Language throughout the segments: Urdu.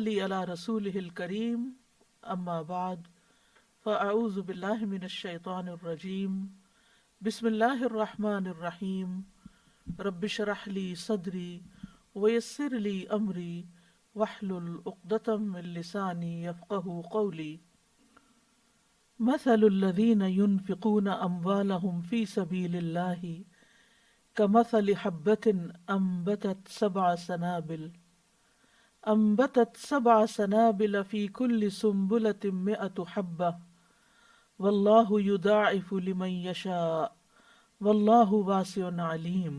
علی رسولہ الکریم اما بعد فاعوذ باللہ من الشیطان الرجیم بسم اللہ الرحمن الرحیم رب اشرح لی صدری ویسر لی امری واحلل عقدۃ من لسانی یفقہوا قولی مثل الذین ينفقون اموالهم فی سبیل اللہ کمثل حبة أنبتت سبع سنابل في كل سنبلة 100 حبة والله يضاعف لمن يشاء والله واسع عليم۔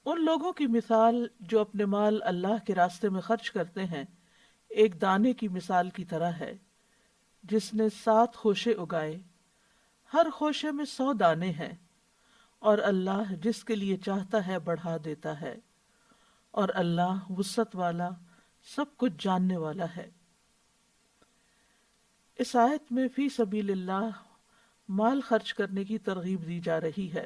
ان لوگوں کی مثال جو اپنے مال اللہ کے راستے میں خرچ کرتے ہیں ایک دانے کی مثال کی طرح ہے جس نے 7 خوشے اگائے، ہر خوشے میں 100 دانے ہیں، اور اللہ جس کے لیے چاہتا ہے بڑھا دیتا ہے، اور اللہ وسعت والا سب کچھ جاننے والا ہے۔ اس آیت میں فی سبیل اللہ مال خرچ کرنے کی ترغیب دی جا رہی ہے۔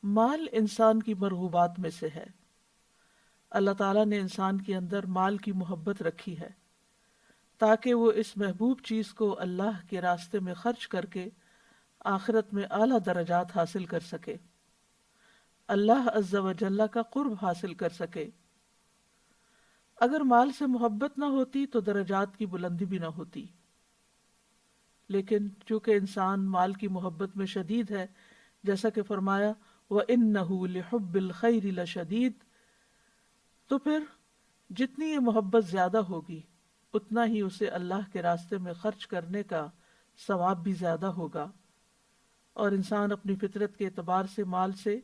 مال انسان کی مرغوبات میں سے ہے۔ اللہ تعالیٰ نے انسان کے اندر مال کی محبت رکھی ہے تاکہ وہ اس محبوب چیز کو اللہ کے راستے میں خرچ کر کے آخرت میں اعلیٰ درجات حاصل کر سکے، اللہ عز و جل کا قرب حاصل کر سکے۔ اگر مال سے محبت نہ ہوتی تو درجات کی بلندی بھی نہ ہوتی، لیکن چونکہ انسان مال کی محبت میں شدید ہے، جیسا کہ فرمایا وَإِنَّهُ لِحُبِّ الْخَيْرِ لَشَدِيدٌ، تو پھر جتنی یہ محبت زیادہ ہوگی اتنا ہی اسے اللہ کے راستے میں خرچ کرنے کا ثواب بھی زیادہ ہوگا، اور انسان اپنی فطرت کے اعتبار سے مال سے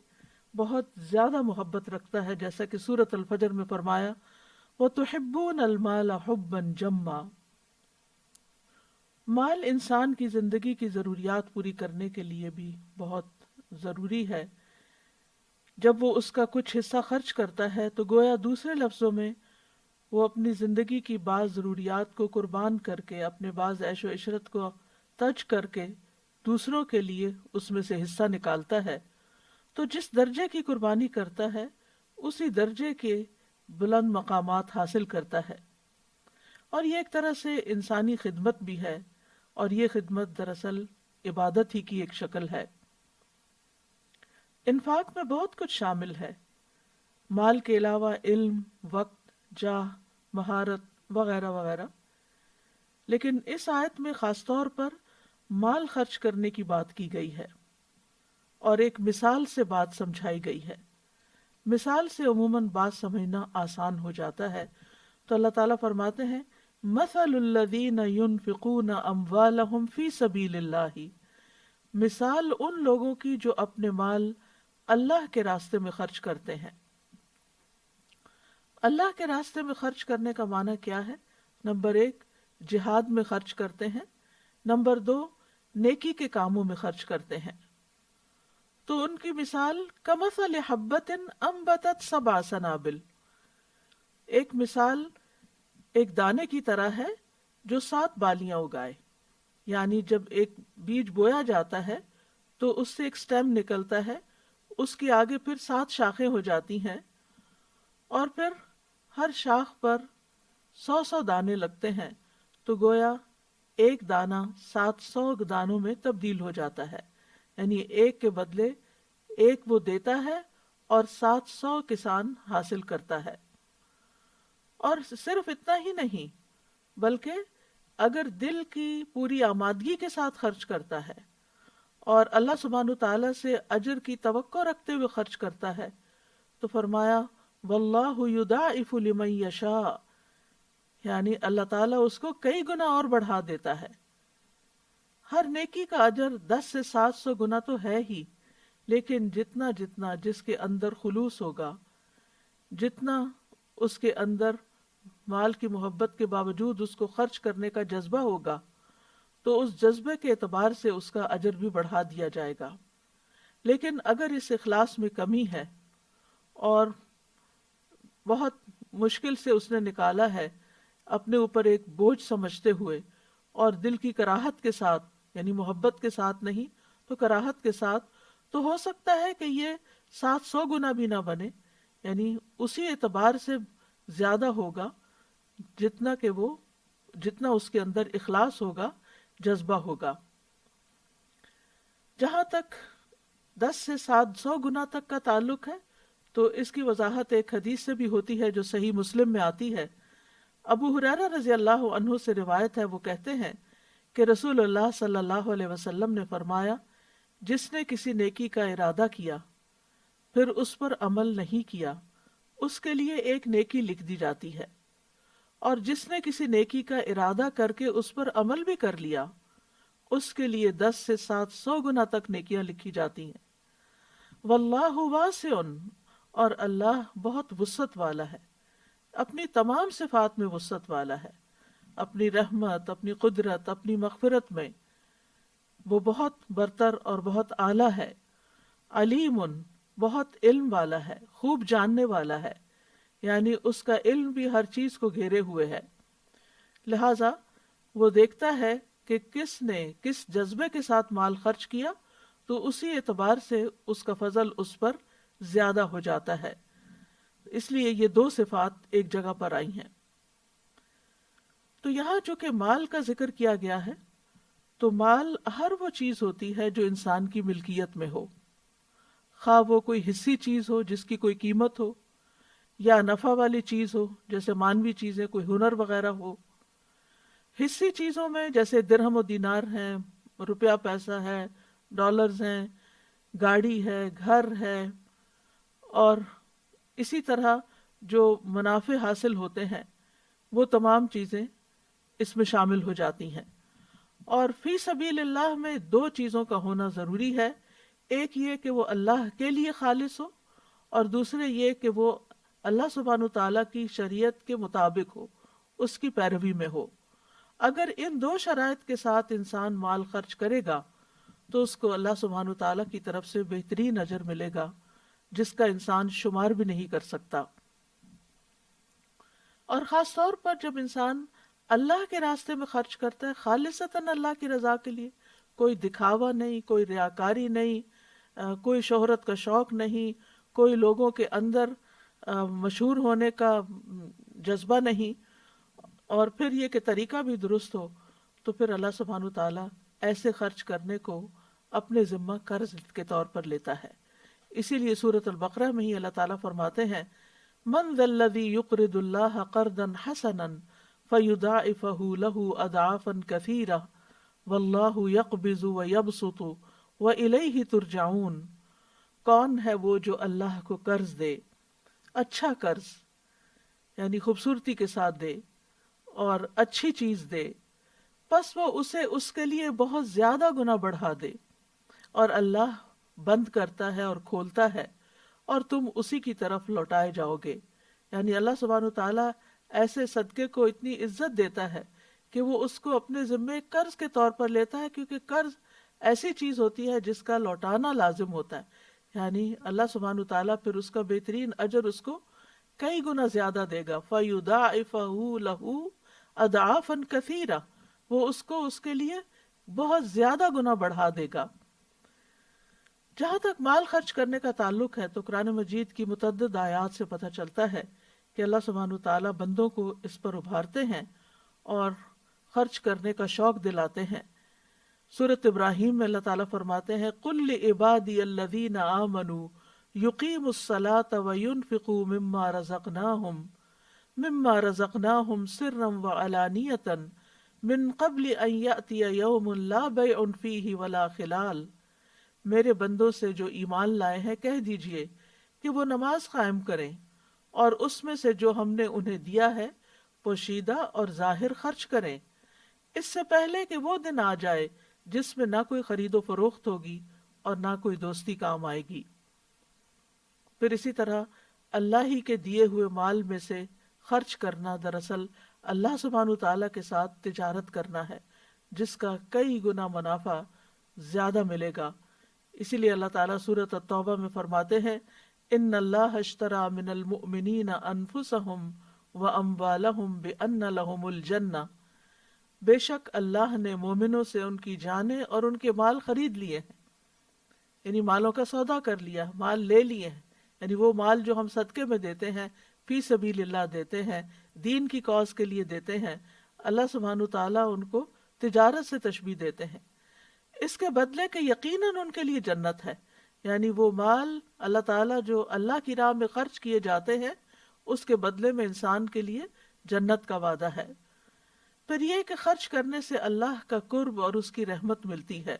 بہت زیادہ محبت رکھتا ہے، جیسا کہ سورۃ الفجر میں فرمایا وَتُحِبُّونَ الْمَالَ حُبًّا جَمًّا۔ مال انسان کی زندگی کی ضروریات پوری کرنے کے لیے بھی بہت ضروری ہے۔ جب وہ اس کا کچھ حصہ خرچ کرتا ہے تو گویا دوسرے لفظوں میں وہ اپنی زندگی کی بعض ضروریات کو قربان کر کے، اپنے بعض عیش و عشرت کو ترک کر کے دوسروں کے لیے اس میں سے حصہ نکالتا ہے۔ تو جس درجے کی قربانی کرتا ہے اسی درجے کے بلند مقامات حاصل کرتا ہے، اور یہ ایک طرح سے انسانی خدمت بھی ہے، اور یہ خدمت دراصل عبادت ہی کی ایک شکل ہے۔ انفاق میں بہت کچھ شامل ہے، مال کے علاوہ علم، وقت، جاہ، مہارت وغیرہ وغیرہ، لیکن اس آیت میں خاص طور پر مال خرچ کرنے کی بات کی گئی ہے اور ایک مثال سے بات سمجھائی گئی ہے۔ مثال سے عموماً بات سمجھنا آسان ہو جاتا ہے، تو اللہ تعالیٰ فرماتے ہیں مثل الذین ينفقون اموالهم فی سبیل اللہ، مثال ان لوگوں کی جو اپنے مال اللہ کے راستے میں خرچ کرتے ہیں۔ اللہ کے راستے میں خرچ کرنے کا معنی کیا ہے؟ نمبر 1 جہاد میں خرچ کرتے ہیں، نمبر 2 نیکی کے کاموں میں خرچ کرتے ہیں۔ تو ان کی مثال کمثل حبۃ انبتت 7 سنابل، ایک مثال ایک دانے کی طرح ہے جو 7 بالیاں اگائے، یعنی جب ایک بیج بویا جاتا ہے تو اس سے ایک سٹیم نکلتا ہے، اس کے آگے پھر 7 شاخیں ہو جاتی ہیں، اور پھر ہر شاخ پر 100 دانے لگتے ہیں، تو گویا ایک دانہ 700 دانوں میں تبدیل ہو جاتا ہے، یعنی ایک کے بدلے ایک وہ دیتا ہے اور 700 کسان حاصل کرتا ہے۔ اور صرف اتنا ہی نہیں، بلکہ اگر دل کی پوری آمادگی کے ساتھ خرچ کرتا ہے اور اللہ سبحانہ تعالیٰ سے اجر کی توقع رکھتے ہوئے خرچ کرتا ہے تو فرمایا واللہ یضاعف لمن یشاء، یعنی اللہ تعالیٰ اس کو کئی گنا اور بڑھا دیتا ہے۔ ہر نیکی کا اجر 10 سے 700 گنا تو ہے ہی، لیکن جتنا جتنا جس کے اندر خلوص ہوگا، جتنا اس کے اندر مال کی محبت کے باوجود اس کو خرچ کرنے کا جذبہ ہوگا، تو اس جذبے کے اعتبار سے اس کا اجر بھی بڑھا دیا جائے گا۔ لیکن اگر اس اخلاص میں کمی ہے اور بہت مشکل سے اس نے نکالا ہے، اپنے اوپر ایک بوجھ سمجھتے ہوئے اور دل کی کراہت کے ساتھ، یعنی محبت کے ساتھ نہیں تو کراہت کے ساتھ، تو ہو سکتا ہے کہ یہ 700 گنا بھی نہ بنے، یعنی اسی اعتبار سے زیادہ ہوگا، جتنا اس کے اندر اخلاص ہوگا، جذبہ ہوگا۔ جہاں تک 10 سے 700 گنا تک کا تعلق ہے تو اس کی وضاحت ایک حدیث سے بھی ہوتی ہے جو صحیح مسلم میں آتی ہے۔ ابو ہریرہ رضی اللہ عنہ سے روایت ہے، وہ کہتے ہیں کہ رسول اللہ صلی اللہ علیہ وسلم نے فرمایا، جس نے کسی نیکی کا ارادہ کیا پھر اس پر عمل نہیں کیا، اس کے لیے ایک نیکی لکھ دی جاتی ہے، اور جس نے کسی نیکی کا ارادہ کر کے اس پر عمل بھی کر لیا، اس کے لیے 10 سے 700 گنا تک نیکیاں لکھی جاتی ہیں۔ واللہ واسع، اور اللہ بہت وسعت والا ہے، اپنی تمام صفات میں وسعت والا ہے، اپنی رحمت، اپنی قدرت، اپنی مغفرت میں وہ بہت برتر اور بہت اعلیٰ ہے۔ علیم، بہت علم والا ہے، خوب جاننے والا ہے، یعنی اس کا علم بھی ہر چیز کو گھیرے ہوئے ہے، لہذا وہ دیکھتا ہے کہ کس نے کس جذبے کے ساتھ مال خرچ کیا تو اسی اعتبار سے اس کا فضل اس پر زیادہ ہو جاتا ہے۔ اس لیے یہ دو صفات ایک جگہ پر آئی ہیں۔ تو یہاں چونکہ مال کا ذکر کیا گیا ہے تو مال ہر وہ چیز ہوتی ہے جو انسان کی ملکیت میں ہو، خواہ وہ کوئی حصی چیز ہو جس کی کوئی قیمت ہو، یا نفع والی چیز ہو جیسے مانوی چیزیں، کوئی ہنر وغیرہ ہو۔ حصی چیزوں میں جیسے درہم و دینار ہیں، روپیہ پیسہ ہے، ڈالرز ہیں، گاڑی ہے، گھر ہے، اور اسی طرح جو منافع حاصل ہوتے ہیں وہ تمام چیزیں اس میں شامل ہو جاتی ہیں۔ اور فی سبیل اللہ میں دو چیزوں کا ہونا ضروری ہے، ایک یہ کہ وہ اللہ کے لیے خالص ہو، اور دوسرے یہ کہ وہ اللہ سبحانہ وتعالیٰ کی شریعت کے مطابق ہو، اس کی پیروی میں ہو۔ اگر ان دو شرائط کے ساتھ انسان مال خرچ کرے گا تو اس کو اللہ سبحانہ وتعالیٰ کی طرف سے بہترین اجر ملے گا جس کا انسان شمار بھی نہیں کر سکتا۔ اور خاص طور پر جب انسان اللہ کے راستے میں خرچ کرتا ہے خالصتاً اللہ کی رضا کے لیے، کوئی دکھاوا نہیں، کوئی ریاکاری نہیں، کوئی شہرت کا شوق نہیں، کوئی لوگوں کے اندر مشہور ہونے کا جذبہ نہیں، اور پھر یہ کہ طریقہ بھی درست ہو، تو پھر اللہ سبحانہ تعالیٰ ایسے خرچ کرنے کو اپنے ذمہ قرض کے طور پر لیتا ہے۔ اسی لیے سورۃ البقرہ میں ہی اللہ تعالیٰ فرماتے ہیں، من ذا الذی یقرض اللہ قرضا حسنا فیضاعفہ لہ اضعافا کثیرہ واللہ یقبض ویبسط والیہ ترجعون۔ کون ہے وہ جو اللہ کو قرض دے، اچھا قرض یعنی خوبصورتی کے ساتھ دے اور اچھی چیز دے، پس وہ اسے اس کے لیے بہت زیادہ گنا بڑھا دے، اور اللہ بند کرتا ہے اور کھولتا ہے اور تم اسی کی طرف لوٹائے جاؤ گے۔ یعنی اللہ سبحانہ تعالیٰ ایسے صدقے کو اتنی عزت دیتا ہے کہ وہ اس کو اپنے ذمے قرض کے طور پر لیتا ہے، کیونکہ قرض ایسی چیز ہوتی ہے جس کا لوٹانا لازم ہوتا ہے، یعنی اللہ سبحانہ تعالیٰ پھر اس کا بہترین اجر اس کو کئی گنا زیادہ دے گا۔ فَيُضَاعِفَهُ لَهُ أَضْعَافًا كَثِيرًا، وہ اس کو اس کے لیے بہت زیادہ گنا بڑھا دے گا۔ جہاں تک مال خرچ کرنے کا تعلق ہے تو قرآن مجید کی متعدد آیات سے پتہ چلتا ہے کہ اللہ سبحانہ تعالیٰ بندوں کو اس پر ابھارتے ہیں اور خرچ کرنے کا شوق دلاتے ہیں۔ سورۃ ابراہیم میں اللہ تعالیٰ فرماتے ہیں، قُلْ لِعِبَادِيَ الَّذِينَ آمَنُوا يُقِيمُوا الصَّلَاةَ وَيُنْفِقُوا مِمَّا رَزَقْنَاهُمْ سِرًّا وَعَلَانِيَةً مِّن قَبْلِ أَن يَأْتِيَ يَوْمٌ لَا بَيْعٌ فِيهِ وَلَا خِلَالٌ۔ میرے بندوں سے جو ایمان لائے ہیں کہہ دیجئے کہ وہ نماز قائم کریں اور اس میں سے جو ہم نے انہیں دیا ہے پوشیدہ اور ظاہر خرچ کریں، اس سے پہلے کہ وہ دن آ جائے جس میں نہ کوئی خرید و فروخت ہوگی اور نہ کوئی دوستی کام آئے گی۔ پھر اسی طرح اللہ ہی کے دیے ہوئے مال میں سے خرچ کرنا دراصل اللہ سبحانہ تعالیٰ کے ساتھ تجارت کرنا ہے جس کا کئی گنا منافع زیادہ ملے گا۔ اسی لیے اللہ تعالیٰ سورۃ التوبہ میں فرماتے ہیں، ان اللہ اشتری من المؤمنین انفسہم واموالہم بان لہم الجنہ، بے شک اللہ نے مومنوں سے ان کی جانیں اور ان کے مال خرید لیے ہیں، یعنی مالوں کا سودا کر لیا، مال لے لیے ہیں، یعنی وہ مال جو ہم صدقے میں دیتے ہیں، فی سبیل اللہ دیتے ہیں، دین کی کاز کے لیے دیتے ہیں، اللہ سبحانہ تعالیٰ ان کو تجارت سے تشبیہ دیتے ہیں، اس کے بدلے کہ یقیناً ان کے لیے جنت ہے. یعنی وہ مال اللہ تعالیٰ جو اللہ کی راہ میں خرچ کیے جاتے ہیں اس کے بدلے میں انسان کے لیے جنت کا وعدہ ہے. پھر یہ کہ خرچ کرنے سے اللہ کا قرب اور اس کی رحمت ملتی ہے.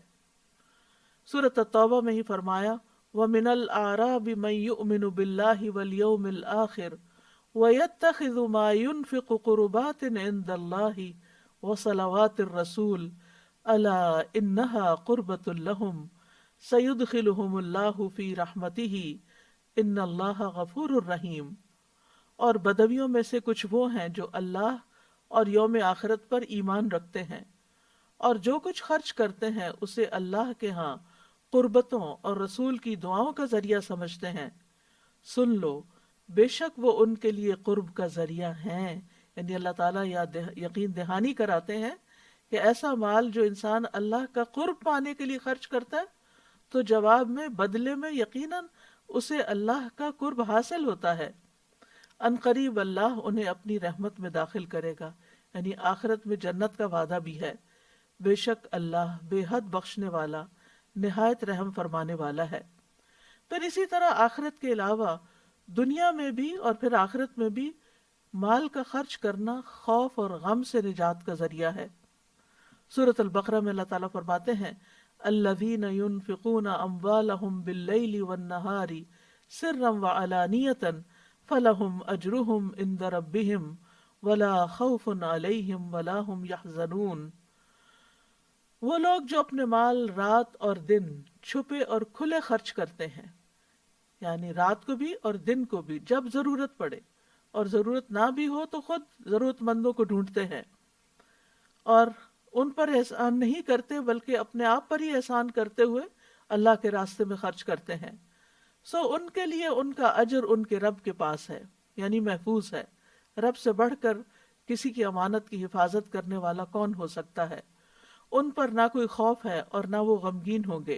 سورۃ التوبہ میں ہی فرمایا وَمِنَ الْأَعْرَابِ مَن يُؤْمِنُ بِاللَّهِ وَالْيَوْمِ الْآخِرِ وَيَتَّخِذُ مَا يُنْفِقُ قُرُبَاتٍ عِندَ اللَّهِ وَصَلَوَاتِ الرَّسُولِ أَلَا إِنَّهَا قُرْبَةٌ لَهُمْ سَيُدْخِلُهُمُ اللَّهُ فِي رَحْمَتِهِ إِنَّ اللَّهَ غَفُورٌ رَحِيمٌ. اور بدویوں میں سے کچھ وہ ہیں جو اللہ اور یوم آخرت پر ایمان رکھتے ہیں اور جو کچھ خرچ کرتے ہیں اسے اللہ کے ہاں قربتوں اور رسول کی دعاؤں کا ذریعہ سمجھتے ہیں. سن لو بے شک وہ ان کے لیے قرب کا ذریعہ ہیں. یعنی اللہ تعالیٰ یقین دہانی کراتے ہیں کہ ایسا مال جو انسان اللہ کا قرب پانے کے لیے خرچ کرتا ہے تو جواب میں بدلے میں یقیناً اسے اللہ کا قرب حاصل ہوتا ہے. ان قریب اللہ انہیں اپنی رحمت میں داخل کرے گا، یعنی آخرت میں جنت کا وعدہ بھی ہے. بے شک اللہ بے حد بخشنے والا نہایت رحم فرمانے والا ہے. پھر اسی طرح آخرت کے علاوہ دنیا میں بھی اور پھر آخرت میں بھی مال کا خرچ کرنا خوف اور غم سے نجات کا ذریعہ ہے. سورۃ البقرہ میں اللہ تعالیٰ فرماتے ہیں الذین ينفقون اموالهم باللیل والنہار سرا وعلانیۃ فلہم اجرہم عند ربہم ولا خوف علیہم ولا ہم یحزنون. وہ لوگ جو اپنے مال رات اور دن چھپے اور کھلے خرچ کرتے ہیں، یعنی رات کو بھی اور دن کو بھی جب ضرورت پڑے، اور ضرورت نہ بھی ہو تو خود ضرورت مندوں کو ڈھونڈتے ہیں، اور ان پر احسان نہیں کرتے بلکہ اپنے آپ پر ہی احسان کرتے ہوئے اللہ کے راستے میں خرچ کرتے ہیں. ان کے لیے ان کا اجر ان کے رب کے پاس ہے، یعنی محفوظ ہے. رب سے بڑھ کر کسی کی امانت کی حفاظت کرنے والا کون ہو سکتا ہے؟ ان پر نہ کوئی خوف ہے اور نہ وہ غمگین ہوں گے.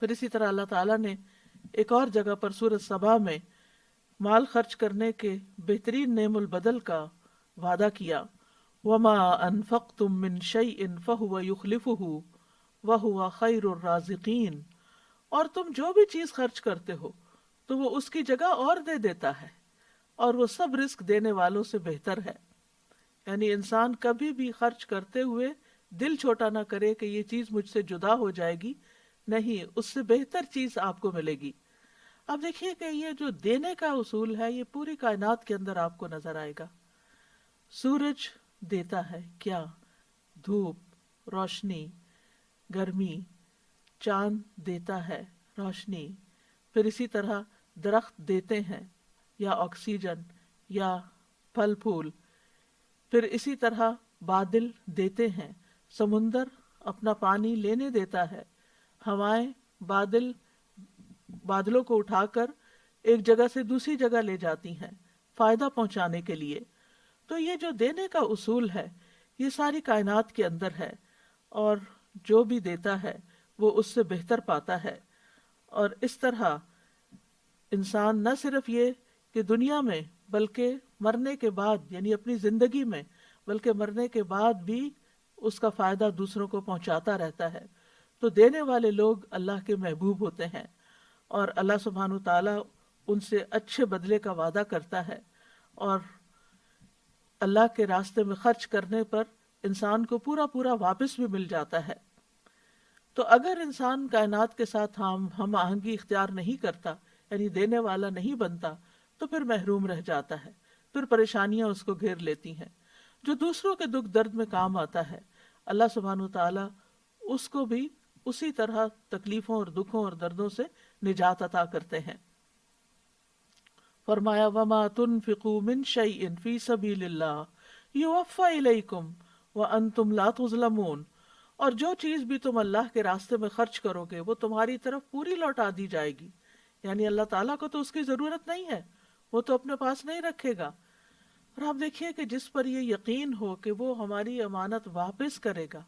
پھر اسی طرح اللہ تعالیٰ نے ایک اور جگہ پر سورۃ سبا میں مال خرچ کرنے کے بہترین نعم البدل کا وعدہ کیا. وَمَا أَنفَقْتُم مِّن شَيْءٍ فَهُوَ يُخْلِفُهُ وَهُوَ خَيْرُ الرَّازِقِينَ. اور تم جو بھی چیز خرچ کرتے ہو تو وہ اس کی جگہ اور دے دیتا ہے اور وہ سب رزق دینے والوں سے بہتر ہے. یعنی انسان کبھی بھی خرچ کرتے ہوئے دل چھوٹا نہ کرے کہ یہ چیز مجھ سے جدا ہو جائے گی، نہیں، اس سے بہتر چیز آپ کو ملے گی. اب دیکھیے کہ یہ جو دینے کا اصول ہے یہ پوری کائنات کے اندر آپ کو نظر آئے گا. سورج دیتا ہے کیا؟ دھوپ، روشنی، گرمی. چاند دیتا ہے روشنی. پھر اسی طرح درخت دیتے ہیں یا آکسیجن یا پھل پھول. پھر اسی طرح بادل دیتے ہیں، سمندر اپنا پانی لینے دیتا ہے، ہوائیں بادلوں کو اٹھا کر ایک جگہ سے دوسری جگہ لے جاتی ہیں فائدہ پہنچانے کے لیے. تو یہ جو دینے کا اصول ہے یہ ساری کائنات کے اندر ہے، اور جو بھی دیتا ہے وہ اس سے بہتر پاتا ہے. اور اس طرح انسان نہ صرف یہ کہ دنیا میں بلکہ مرنے کے بعد، یعنی اپنی زندگی میں، بلکہ مرنے کے بعد بھی اس کا فائدہ دوسروں کو پہنچاتا رہتا ہے. تو دینے والے لوگ اللہ کے محبوب ہوتے ہیں اور اللہ سبحانہ تعالیٰ ان سے اچھے بدلے کا وعدہ کرتا ہے. اور اللہ کے راستے میں خرچ کرنے پر انسان کو پورا پورا واپس بھی مل جاتا ہے. تو اگر انسان کائنات کے ساتھ ہم آہنگی اختیار نہیں کرتا، یعنی دینے والا نہیں بنتا، تو پھر محروم رہ جاتا ہے، پھر پریشانیاں اس کو گھیر لیتی ہیں. جو دوسروں کے دکھ درد میں کام آتا ہے اللہ سبحانہ تعالیٰ اس کو بھی اسی طرح تکلیفوں اور دکھوں اور دردوں سے نجات عطا کرتے ہیں. فرمایا وَمَا تُنْفِقُوا مِنْ شَيْءٍ فِي سَبِيلِ اللَّهِ يُوَفَّى إِلَيْكُمْ وَأَنْتُمْ لَا تُظْلَمُونَ. اور جو چیز بھی تم اللہ کے راستے میں خرچ کرو گے وہ تمہاری طرف پوری لوٹا دی جائے گی. یعنی اللہ تعالیٰ کو تو اس کی ضرورت نہیں ہے، وہ تو اپنے پاس نہیں رکھے گا. اور آپ دیکھیے کہ جس پر یہ یقین ہو کہ وہ ہماری امانت واپس کرے گا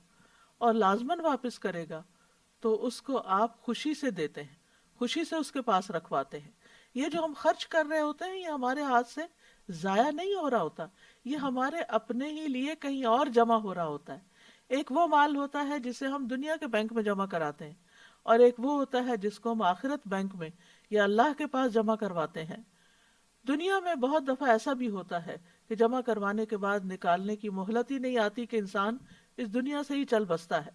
اور لازماً واپس کرے گا، تو اس کو آپ خوشی سے دیتے ہیں، خوشی سے اس کے پاس رکھواتے ہیں. یہ جو ہم خرچ کر رہے ہوتے ہیں یہ ہمارے ہاتھ سے ضائع نہیں ہو رہا ہوتا، یہ ہمارے اپنے ہی لیے کہیں اور جمع ہو رہا ہوتا ہے۔ ایک وہ مال ہوتا ہے جسے ہم دنیا کے بینک میں جمع کراتے ہیں، اور ایک وہ ہوتا ہے جس کو ہم آخرت بینک میں یا اللہ کے پاس جمع کرواتے ہیں۔ دنیا میں بہت دفعہ ایسا بھی ہوتا ہے کہ جمع کروانے کے بعد نکالنے کی مہلت ہی نہیں آتی کہ انسان اس دنیا سے ہی چل بستا ہے،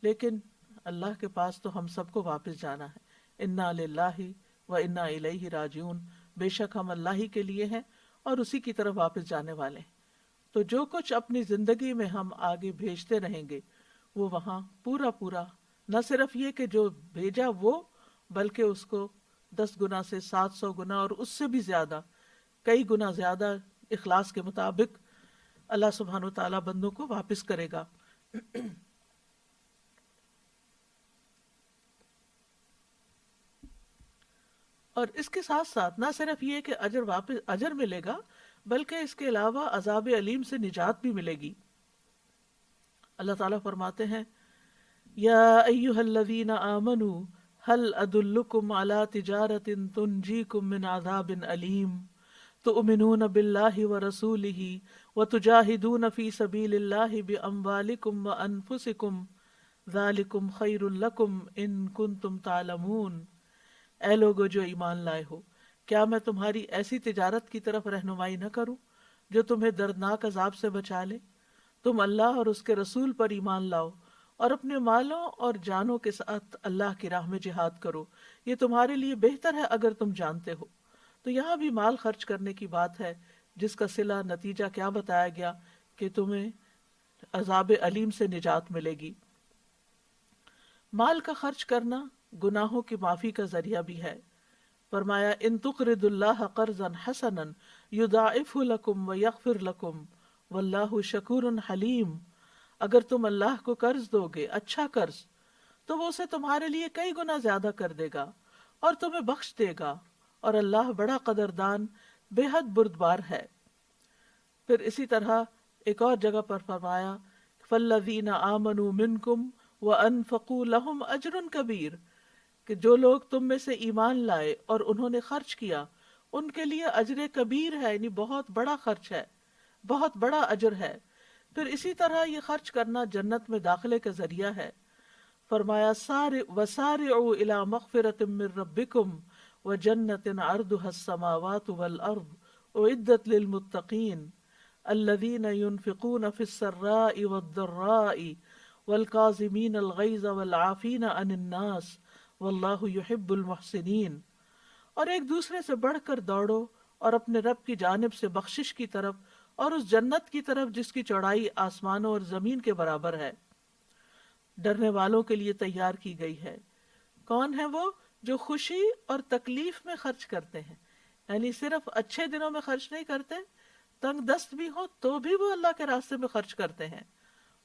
لیکن اللہ کے پاس تو ہم سب کو واپس جانا ہے۔ انا للہ و انا الیہ راجعون، بے شک ہم اللہ ہی کے لیے ہیں اور اسی کی طرف واپس جانے والے ہیں۔ تو جو کچھ اپنی زندگی میں ہم آگے بھیجتے رہیں گے وہ وہاں پورا پورا، نہ صرف یہ کہ جو بھیجا وہ، بلکہ اس کو 10 گنا سے 700 گنا اور اس سے بھی زیادہ، کئی گنا زیادہ اخلاص کے مطابق اللہ سبحانہ و تعالیٰ بندوں کو واپس کرے گا۔ اور اس کے ساتھ ساتھ نہ صرف یہ کہ اجر ملے گا، بلکہ اس کے علاوہ عذاب علیم سے نجات بھی ملے گی۔ اللہ تعالیٰ فرماتے ہیں یا ایہا الذین آمنوا هل ادلکم علی تجارت تنجیکم من عذاب علیم تؤمنون باللہ ورسولہ وتجاہدون فی سبیل اللہ باموالکم وانفسکم ذالکم خیر لکم ان کنتم تعلمون۔ اے لوگو جو ایمان لائے ہو، کیا میں تمہاری ایسی تجارت کی طرف رہنمائی نہ کروں جو تمہیں دردناک عذاب سے بچا لے؟ تم اللہ اور اس کے رسول پر ایمان لاؤ اور اپنے مالوں اور جانوں کے ساتھ اللہ کی راہ میں جہاد کرو، یہ تمہارے لیے بہتر ہے اگر تم جانتے ہو۔ تو یہاں بھی مال خرچ کرنے کی بات ہے، جس کا صلہ نتیجہ کیا بتایا گیا کہ تمہیں عذاب علیم سے نجات ملے گی۔ مال کا خرچ کرنا گناہوں کی معافی کا ذریعہ بھی ہے۔ فرمایا ان تقرض اللہ قرضا حسنا یضاعفہ لکم ویغفر لکم واللہ شکور حلیم۔ اگر تم اللہ کو قرض دو گے، اچھا قرض، تو وہ اسے تمہارے لیے کئی گنا زیادہ کر دے گا اور تمہیں بخش دے گا، اور اللہ بڑا قدردان، بے حد بردبار ہے۔ پھر اسی طرح ایک اور جگہ پر فرمایا فالذین آمنوا منکم وانفقوا لہم اجر کبیر، کہ جو لوگ تم میں سے ایمان لائے اور انہوں نے خرچ کیا، ان کے لیے اجر کبیر ہے، یعنی بہت بڑا خرچ ہے، بہت بڑا اجر ہے۔ پھر اسی طرح یہ خرچ کرنا جنت میں داخلے کا ذریعہ ہے۔ فرمایا وسارعوا الی مغفرۃ من ربکم وجنۃ عرضها السماوات والارض اعدت للمتقین الذین ينفقون فی السراء والضراء والکاظمین الغیظ والعافین عن الناس واللہ یحب المحسنین۔ اور ایک دوسرے سے بڑھ کر دوڑو اور اپنے رب کی جانب سے بخشش کی طرف اور اس جنت کی طرف جس کی چوڑائی آسمانوں اور زمین کے برابر ہے، ڈرنے والوں کے لیے تیار کی گئی ہے۔ کون ہے وہ؟ جو خوشی اور تکلیف میں خرچ کرتے ہیں، یعنی صرف اچھے دنوں میں خرچ نہیں کرتے، تنگ دست بھی ہو تو بھی وہ اللہ کے راستے میں خرچ کرتے ہیں،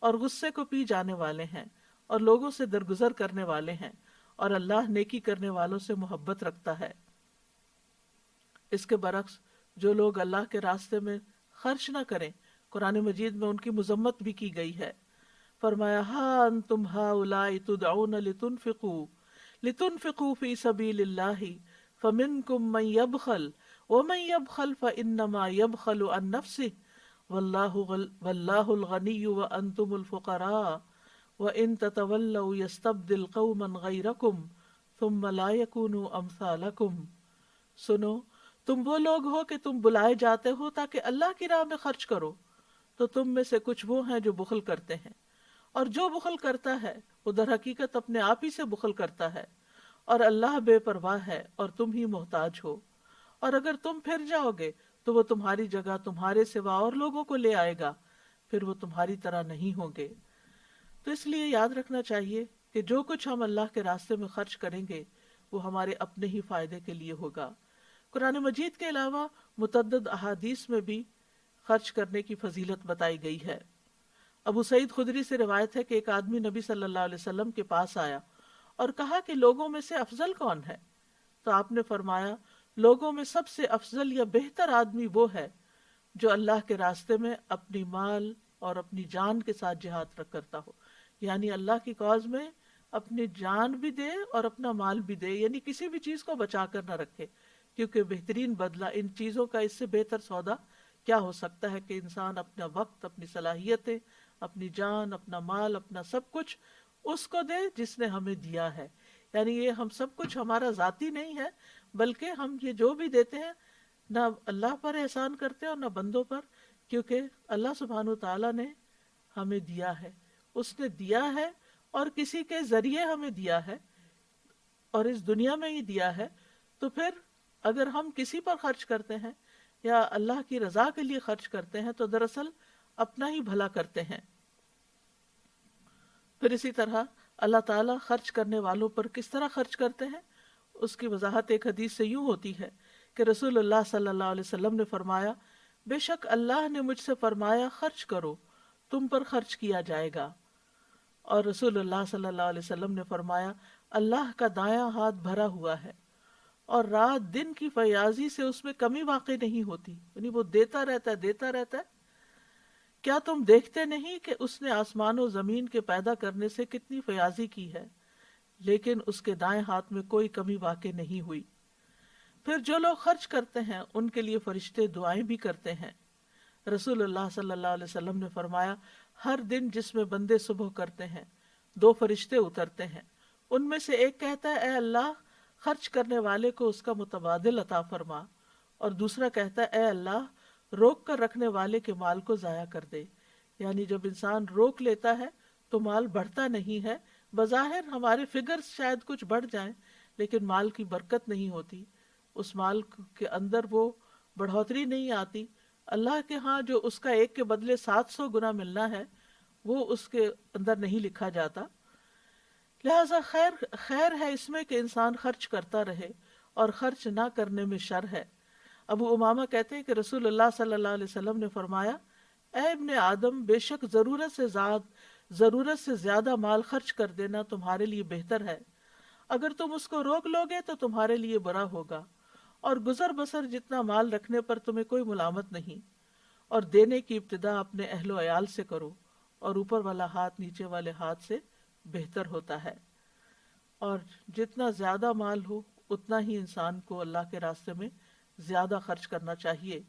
اور غصے کو پی جانے والے ہیں، اور لوگوں سے درگزر کرنے والے ہیں، اور اللہ نیکی کرنے والوں سے محبت رکھتا ہے۔ اس کے برعکس جو لوگ اللہ کے راستے میں خرچ نہ کریں، قرآن مجید میں ان کی مذمت بھی کی گئی ہے۔ فرمایا ہا انتم ہؤلاء تدعون لتنفقوا فی سبیل اللہ فمنکم من یبخل ومن یبخل فانما یبخل عن نفسہ واللہ الغنی وانتم الفقراء وَإِن تَتَوَلَّوْا يَسْتَبْدِلْ قَوْمًا غَيْرَكُمْ ثُمَّ لَا يَكُونُوا أَمْثَالَكُمْ۔ سنو، تم وہ لوگ ہو کہ تم بلائے جاتے ہو تاکہ اللہ کی راہ میں خرچ کرو، تو تم میں سے کچھ وہ ہیں جو بخل کرتے ہیں، اور جو بخل کرتا ہے وہ در حقیقت اپنے آپ ہی سے بخل کرتا ہے، اور اللہ بے پرواہ ہے اور تم ہی محتاج ہو۔ اور اگر تم پھر جاؤ گے تو وہ تمہاری جگہ تمہارے سوا اور لوگوں کو لے آئے گا، پھر وہ تمہاری طرح نہیں ہوں گے۔ تو اس لیے یاد رکھنا چاہیے کہ جو کچھ ہم اللہ کے راستے میں خرچ کریں گے وہ ہمارے اپنے ہی فائدے کے لیے ہوگا۔ قرآن مجید کے علاوہ متعدد احادیث میں بھی خرچ کرنے کی فضیلت بتائی گئی ہے۔ ابو سعید خدری سے روایت ہے کہ ایک آدمی نبی صلی اللہ علیہ وسلم کے پاس آیا اور کہا کہ لوگوں میں سے افضل کون ہے؟ تو آپ نے فرمایا لوگوں میں سب سے افضل یا بہتر آدمی وہ ہے جو اللہ کے راستے میں اپنی مال اور اپنی جان کے ساتھ جہاد کرتا ہو، یعنی اللہ کی کاز میں اپنی جان بھی دے اور اپنا مال بھی دے، یعنی کسی بھی چیز کو بچا کر نہ رکھے، کیونکہ بہترین بدلہ ان چیزوں کا اس سے بہتر سودا کیا ہو سکتا ہے کہ انسان اپنا وقت، اپنی صلاحیتیں، اپنی جان، اپنا مال، اپنا سب کچھ اس کو دے جس نے ہمیں دیا ہے. یعنی یہ ہم سب کچھ ہمارا ذاتی نہیں ہے، بلکہ ہم یہ جو بھی دیتے ہیں نہ اللہ پر احسان کرتے اور نہ بندوں پر، کیونکہ اللہ سبحانہ و تعالیٰ نے ہمیں دیا ہے، اس نے دیا ہے اور کسی کے ذریعے ہمیں دیا ہے اور اس دنیا میں ہی دیا ہے. تو پھر اگر ہم کسی پر خرچ کرتے ہیں یا اللہ کی رضا کے لیے خرچ کرتے ہیں تو دراصل اپنا ہی بھلا کرتے ہیں. پھر اسی طرح اللہ تعالیٰ خرچ کرنے والوں پر کس طرح خرچ کرتے ہیں، اس کی وضاحت ایک حدیث سے یوں ہوتی ہے کہ رسول اللہ صلی اللہ علیہ وسلم نے فرمایا، بے شک اللہ نے مجھ سے فرمایا خرچ کرو، تم پر خرچ کیا جائے گا. اور رسول اللہ صلی اللہ علیہ وسلم نے فرمایا، اللہ کا دایاں ہاتھ بھرا ہوا ہے اور رات دن کی فیاضی سے اس میں کمی واقع نہیں ہوتی. یعنی وہ دیتا رہتا ہے، دیتا رہتا ہے. کیا تم دیکھتے نہیں کہ اس نے آسمان و زمین کے پیدا کرنے سے کتنی فیاضی کی ہے، لیکن اس کے دائیں ہاتھ میں کوئی کمی واقع نہیں ہوئی. پھر جو لوگ خرچ کرتے ہیں ان کے لیے فرشتے دعائیں بھی کرتے ہیں. رسول اللہ صلی اللہ علیہ وسلم نے فرمایا، ہر دن جس میں بندے صبح کرتے ہیں 2 فرشتے اترتے ہیں. ان میں سے ایک کہتا ہے، اے اللہ خرچ کرنے والے کو اس کا متبادل عطا فرما، اور دوسرا کہتا ہے، اے اللہ روک کر رکھنے والے کے مال کو ضائع کر دے. یعنی جب انسان روک لیتا ہے تو مال بڑھتا نہیں ہے. بظاہر ہمارے فگرز شاید کچھ بڑھ جائیں لیکن مال کی برکت نہیں ہوتی، اس مال کے اندر وہ بڑھوتری نہیں آتی. اللہ کے ہاں جو اس کا ایک کے بدلے 700 گنا ملنا ہے وہ اس کے اندر نہیں لکھا جاتا. لہذا خیر ہے اس میں کہ انسان خرچ کرتا رہے اور خرچ نہ کرنے میں شر ہے. ابو امامہ کہتے ہیں کہ رسول اللہ صلی اللہ علیہ وسلم نے فرمایا، اے ابن آدم بے شک ضرورت سے زیادہ مال خرچ کر دینا تمہارے لیے بہتر ہے. اگر تم اس کو روک لو گے تو تمہارے لیے برا ہوگا، اور گزر بسر جتنا مال رکھنے پر تمہیں کوئی ملامت نہیں. اور دینے کی ابتدا اپنے اہل و عیال سے کرو، اور اوپر والا ہاتھ نیچے والے ہاتھ سے بہتر ہوتا ہے. اور جتنا زیادہ مال ہو اتنا ہی انسان کو اللہ کے راستے میں زیادہ خرچ کرنا چاہیے.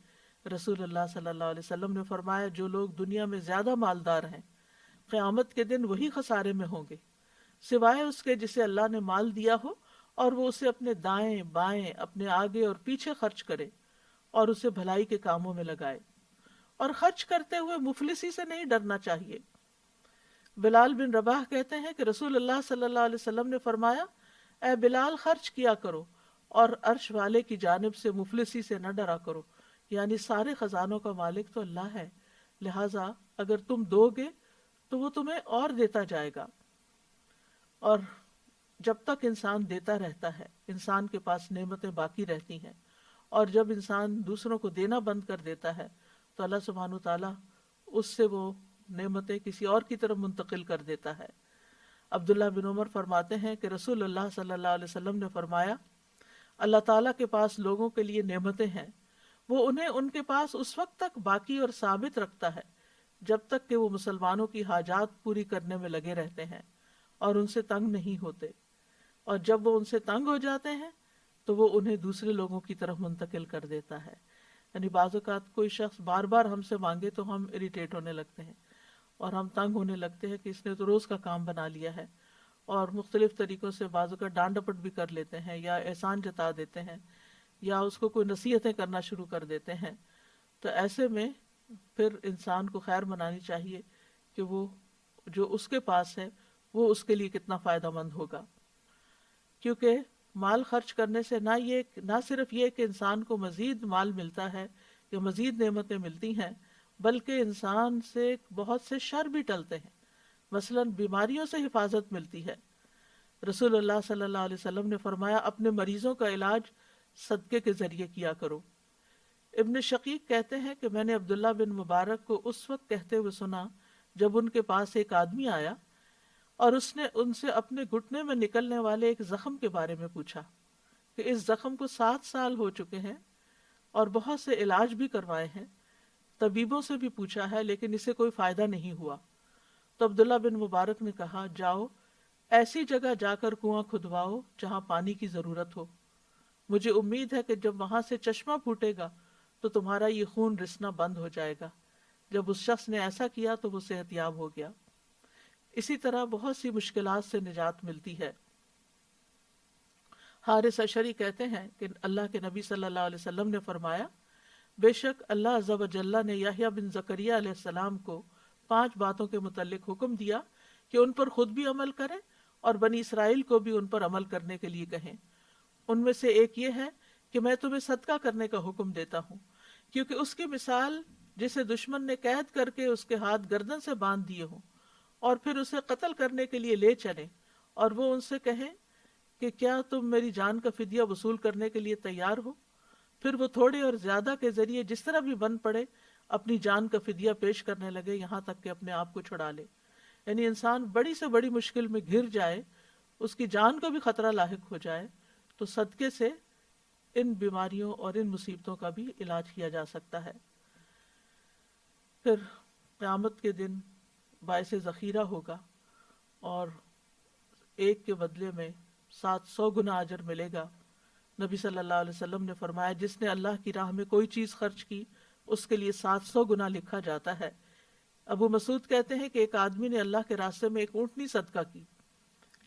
رسول اللہ صلی اللہ علیہ وسلم نے فرمایا، جو لوگ دنیا میں زیادہ مالدار ہیں قیامت کے دن وہی خسارے میں ہوں گے، سوائے اس کے جسے اللہ نے مال دیا ہو اور وہ اسے اپنے دائیں بائیں، اپنے آگے اور پیچھے خرچ کرے اور اسے بھلائی کے کاموں میں لگائے. اور خرچ کرتے ہوئے مفلسی سے نہیں ڈرنا چاہیے. بلال بن رباح کہتے ہیں کہ رسول اللہ صلی اللہ علیہ وسلم نے فرمایا، اے بلال خرچ کیا کرو اور عرش والے کی جانب سے مفلسی سے نہ ڈرا کرو. یعنی سارے خزانوں کا مالک تو اللہ ہے، لہٰذا اگر تم دو گے تو وہ تمہیں اور دیتا جائے گا. اور جب تک انسان دیتا رہتا ہے انسان کے پاس نعمتیں باقی رہتی ہیں، اور جب انسان دوسروں کو دینا بند کر دیتا ہے تو اللہ سبحانہ تعالیٰ اس سے وہ نعمتیں کسی اور کی طرف منتقل کر دیتا ہے. عبداللہ بن عمر فرماتے ہیں کہ رسول اللہ صلی اللہ علیہ وسلم نے فرمایا، اللہ تعالیٰ کے پاس لوگوں کے لیے نعمتیں ہیں، وہ انہیں ان کے پاس اس وقت تک باقی اور ثابت رکھتا ہے جب تک کہ وہ مسلمانوں کی حاجات پوری کرنے میں لگے رہتے ہیں اور ان سے تنگ نہیں ہوتے، اور جب وہ ان سے تنگ ہو جاتے ہیں تو وہ انہیں دوسرے لوگوں کی طرف منتقل کر دیتا ہے. یعنی بعض اوقات کوئی شخص بار بار ہم سے مانگے تو ہم اریٹیٹ ہونے لگتے ہیں اور ہم تنگ ہونے لگتے ہیں کہ اس نے تو روز کا کام بنا لیا ہے، اور مختلف طریقوں سے بعض اوقات ڈانٹ ڈپٹ بھی کر لیتے ہیں یا احسان جتا دیتے ہیں یا اس کو کوئی نصیحتیں کرنا شروع کر دیتے ہیں. تو ایسے میں پھر انسان کو خیر منانی چاہیے کہ وہ جو اس کے پاس ہے وہ اس کے لیے کتنا فائدہ مند ہوگا. کیونکہ مال خرچ کرنے سے نہ صرف یہ کہ انسان کو مزید مال ملتا ہے یا مزید نعمتیں ملتی ہیں، بلکہ انسان سے بہت سے شر بھی ٹلتے ہیں. مثلا بیماریوں سے حفاظت ملتی ہے. رسول اللہ صلی اللہ علیہ وسلم نے فرمایا، اپنے مریضوں کا علاج صدقے کے ذریعے کیا کرو. ابن شقیق کہتے ہیں کہ میں نے عبداللہ بن مبارک کو اس وقت کہتے ہوئے سنا جب ان کے پاس ایک آدمی آیا اور اس نے ان سے اپنے گھٹنے میں نکلنے والے ایک زخم کے بارے میں پوچھا کہ اس زخم کو 7 سال ہو چکے ہیں اور بہت سے علاج بھی کروائے ہیں، طبیبوں سے بھی پوچھا ہے لیکن اسے کوئی فائدہ نہیں ہوا. تو عبداللہ بن مبارک نے کہا، جاؤ ایسی جگہ جا کر کنواں کھدواؤ جہاں پانی کی ضرورت ہو. مجھے امید ہے کہ جب وہاں سے چشمہ پھوٹے گا تو تمہارا یہ خون رسنا بند ہو جائے گا۔ جب اس شخص نے ایسا کیا تو وہ صحت یاب ہو گیا۔ اسی طرح بہت سی مشکلات سے نجات ملتی ہے۔ حارث اشعری کہتے ہیں کہ اللہ کے نبی صلی اللہ علیہ وسلم نے فرمایا، بے شک اللہ عز و جل نے یحییٰ بن زکریہ علیہ السلام کو 5 باتوں کے متعلق حکم دیا کہ ان پر خود بھی عمل کریں اور بنی اسرائیل کو بھی ان پر عمل کرنے کے لیے کہیں۔ ان میں سے ایک یہ ہے کہ میں تمہیں صدقہ کرنے کا حکم دیتا ہوں، کیونکہ اس کی مثال جسے دشمن نے قید کر کے اس کے ہاتھ گردن سے باندھ دیے ہوں اور پھر اسے قتل کرنے کے لیے لے چلیں، اور وہ ان سے کہیں کہ کیا تم میری جان کا فدیہ وصول کرنے کے لیے تیار ہو؟ پھر وہ تھوڑے اور زیادہ کے ذریعے جس طرح بھی بن پڑے اپنی جان کا فدیہ پیش کرنے لگے، یہاں تک کہ اپنے آپ کو چھڑا لے۔ یعنی انسان بڑی سے بڑی مشکل میں گھر جائے، اس کی جان کو بھی خطرہ لاحق ہو جائے، تو صدقے سے ان بیماریوں اور ان مصیبتوں کا بھی علاج کیا جا سکتا ہے۔ پھر قیامت کے دن باعث ذخیرہ ہوگا اور ایک کے بدلے میں 700 گنا اجر ملے گا۔ نبی صلی اللہ علیہ وسلم نے فرمایا، جس نے اللہ کی راہ میں کوئی چیز خرچ کی اس کے لیے 700 گنا لکھا جاتا ہے۔ ابو مسعود کہتے ہیں کہ ایک آدمی نے اللہ کے راستے میں ایک اونٹنی صدقہ کی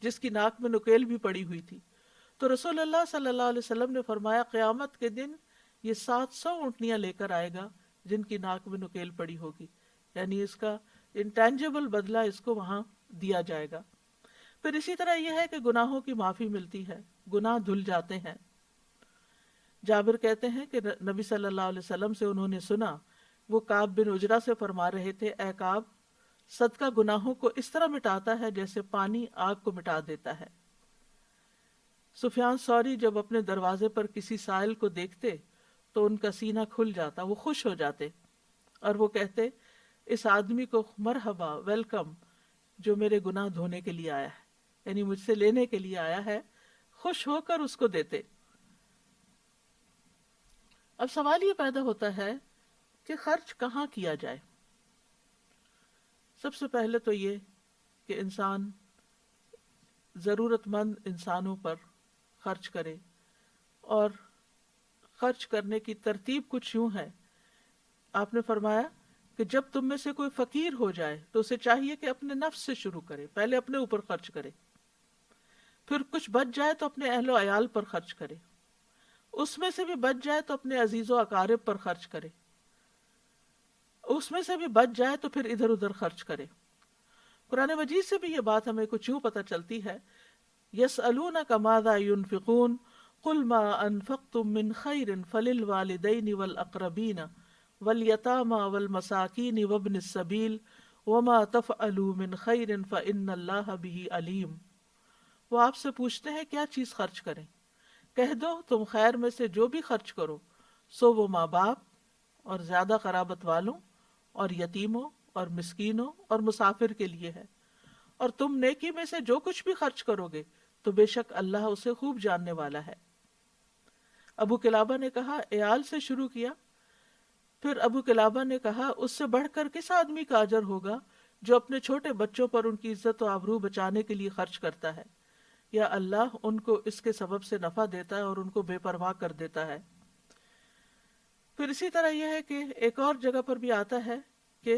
جس کی ناک میں نکیل بھی پڑی ہوئی تھی، تو رسول اللہ صلی اللہ علیہ وسلم نے فرمایا، قیامت کے دن یہ 700 اونٹنیاں لے کر آئے گا جن کی ناک میں نکیل پڑی ہوگی، یعنی اس کا انٹینجیبل بدلہ اس کو وہاں دیا جائے گا۔ پھر اسی طرح یہ ہے کہ گناہوں کی معافی ملتی ہے، گناہ دھل جاتے ہیں۔ جابر کہتے ہیں کہ نبی صلی اللہ علیہ وسلم سے انہوں نے سنا، وہ کعب بن عجرہ سے فرما رہے تھے، اے کعب، صدقہ گناہوں کو اس طرح مٹاتا ہے جیسے پانی آگ کو مٹا دیتا ہے۔ سفیان ثوری جب اپنے دروازے پر کسی سائل کو دیکھتے تو ان کا سینہ کھل جاتا، وہ خوش ہو جاتے اور وہ کہتے، اس آدمی کو مرحبا، ویلکم، جو میرے گناہ دھونے کے لیے آیا ہے، یعنی مجھ سے لینے کے لیے آیا ہے، خوش ہو کر اس کو دیتے۔ اب سوال یہ پیدا ہوتا ہے کہ خرچ کہاں کیا جائے؟ سب سے پہلے تو یہ کہ انسان ضرورت مند انسانوں پر خرچ کرے، اور خرچ کرنے کی ترتیب کچھ یوں ہے۔ آپ نے فرمایا کہ جب تم میں سے کوئی فقیر ہو جائے تو اسے چاہیے کہ اپنے نفس سے شروع کرے، پہلے اپنے اوپر خرچ کرے، پھر کچھ بچ جائے تو اپنے اہل و عیال پر خرچ کرے، اس میں سے بھی بچ جائے تو اپنے عزیز و اقارب پر خرچ کرے، اس میں سے بھی بچ جائے تو پھر ادھر ادھر خرچ کرے۔ قرآن مجید سے بھی یہ بات ہمیں کچھ یوں پتہ چلتی ہے، يَسْأَلُونَكَ مَاذَا يُنْفِقُونَ قُلْ مَا أَنفَقْتُم مِّن خَيْرٍ فَلِلْوَالِدَيْنِ وَالْأَقْرَبِينَ وَالْيَتَامَى وَالْمَسَاكِينِ وَابْنِ السَّبِيلِ وَمَا تَفْعَلُوا مِن خَيْرٍ فَإِنَّ اللَّهَ بِهِ عَلِيمٌ۔ وہ آپ سے پوچھتے ہیں کیا چیز خرچ کریں، کہہ دو تم خیر میں سے جو بھی خرچ کرو سو وہ ماں باپ اور زیادہ قرابت والوں اور یتیموں اور مسکینوں اور مسافر کے لیے ہے، اور تم نیکی میں سے جو کچھ بھی خرچ کرو گے تو بے شک اللہ اسے خوب جاننے والا ہے۔ ابو قلابہ نے کہا عیال سے شروع کیا، پھر ابو قلابہ نے کہا اس سے بڑھ کر کس آدمی کا اجر ہوگا جو اپنے چھوٹے بچوں پر ان کی عزت و آبرو بچانے کے لیے خرچ کرتا ہے، یا اللہ ان کو اس کے سبب سے نفع دیتا ہے اور ان کو بے پرواہ کر دیتا ہے۔ پھر اسی طرح یہ ہے کہ ایک اور جگہ پر بھی آتا ہے کہ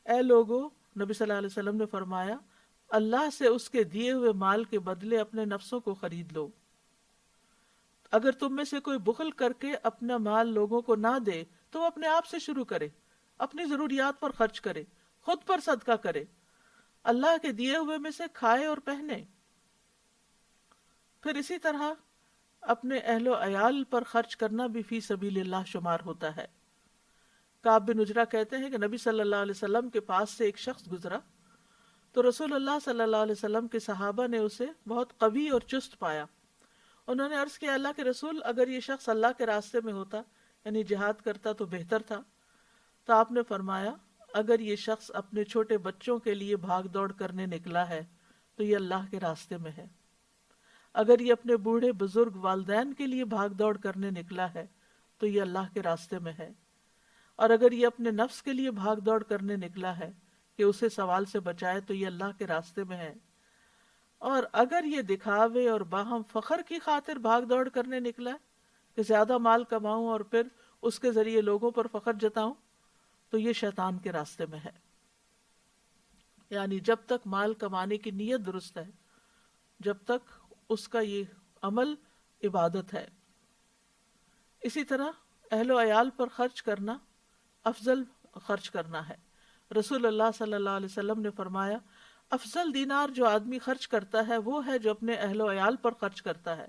اے لوگو، نبی صلی اللہ علیہ وسلم نے فرمایا، اللہ سے اس کے دیے ہوئے مال کے بدلے اپنے نفسوں کو خرید لو۔ اگر تم میں سے کوئی بخل کر کے اپنا مال لوگوں کو نہ دے تو وہ اپنے آپ سے شروع کرے، اپنی ضروریات پر خرچ کرے، خود پر صدقہ کرے، اللہ کے دیے ہوئے میں سے کھائے اور پہنے۔ پھر اسی طرح اپنے اہل و عیال پر خرچ کرنا بھی فی سبیل اللہ شمار ہوتا ہے۔ کعب بن عجرہ کہتے ہیں کہ نبی صلی اللہ علیہ وسلم کے پاس سے ایک شخص گزرا تو رسول اللہ صلی اللہ علیہ وسلم کے صحابہ نے اسے بہت قوی اور چست پایا۔ انہوں نے عرض کیا، اللہ کے رسول، اگر یہ شخص اللہ کے راستے میں ہوتا، یعنی جہاد کرتا تو بہتر تھا۔ تو آپ نے فرمایا، اگر یہ شخص اپنے چھوٹے بچوں کے لیے بھاگ دوڑ کرنے نکلا ہے تو یہ اللہ کے راستے میں ہے، اگر یہ اپنے بوڑھے بزرگ والدین کے لیے بھاگ دوڑ کرنے نکلا ہے تو یہ اللہ کے راستے میں ہے، اور اگر یہ اپنے نفس کے لیے بھاگ دوڑ کرنے نکلا ہے کہ اسے سوال سے بچائے تو یہ اللہ کے راستے میں ہے۔ اور اگر یہ دکھاوے اور باہم فخر کی خاطر بھاگ دوڑ کرنے نکلا ہے کہ زیادہ مال کماؤں اور پھر اس کے ذریعے لوگوں پر فخر جتاؤں، تو یہ شیطان کے راستے میں ہے۔ یعنی جب تک مال کمانے کی نیت درست ہے، جب تک اس کا یہ عمل عبادت ہے۔ اسی طرح اہل و عیال پر خرچ کرنا افضل خرچ کرنا ہے۔ رسول اللہ صلی اللہ علیہ وسلم نے فرمایا، افضل دینار جو آدمی خرچ کرتا ہے وہ ہے جو اپنے اہل و عیال پر خرچ کرتا ہے،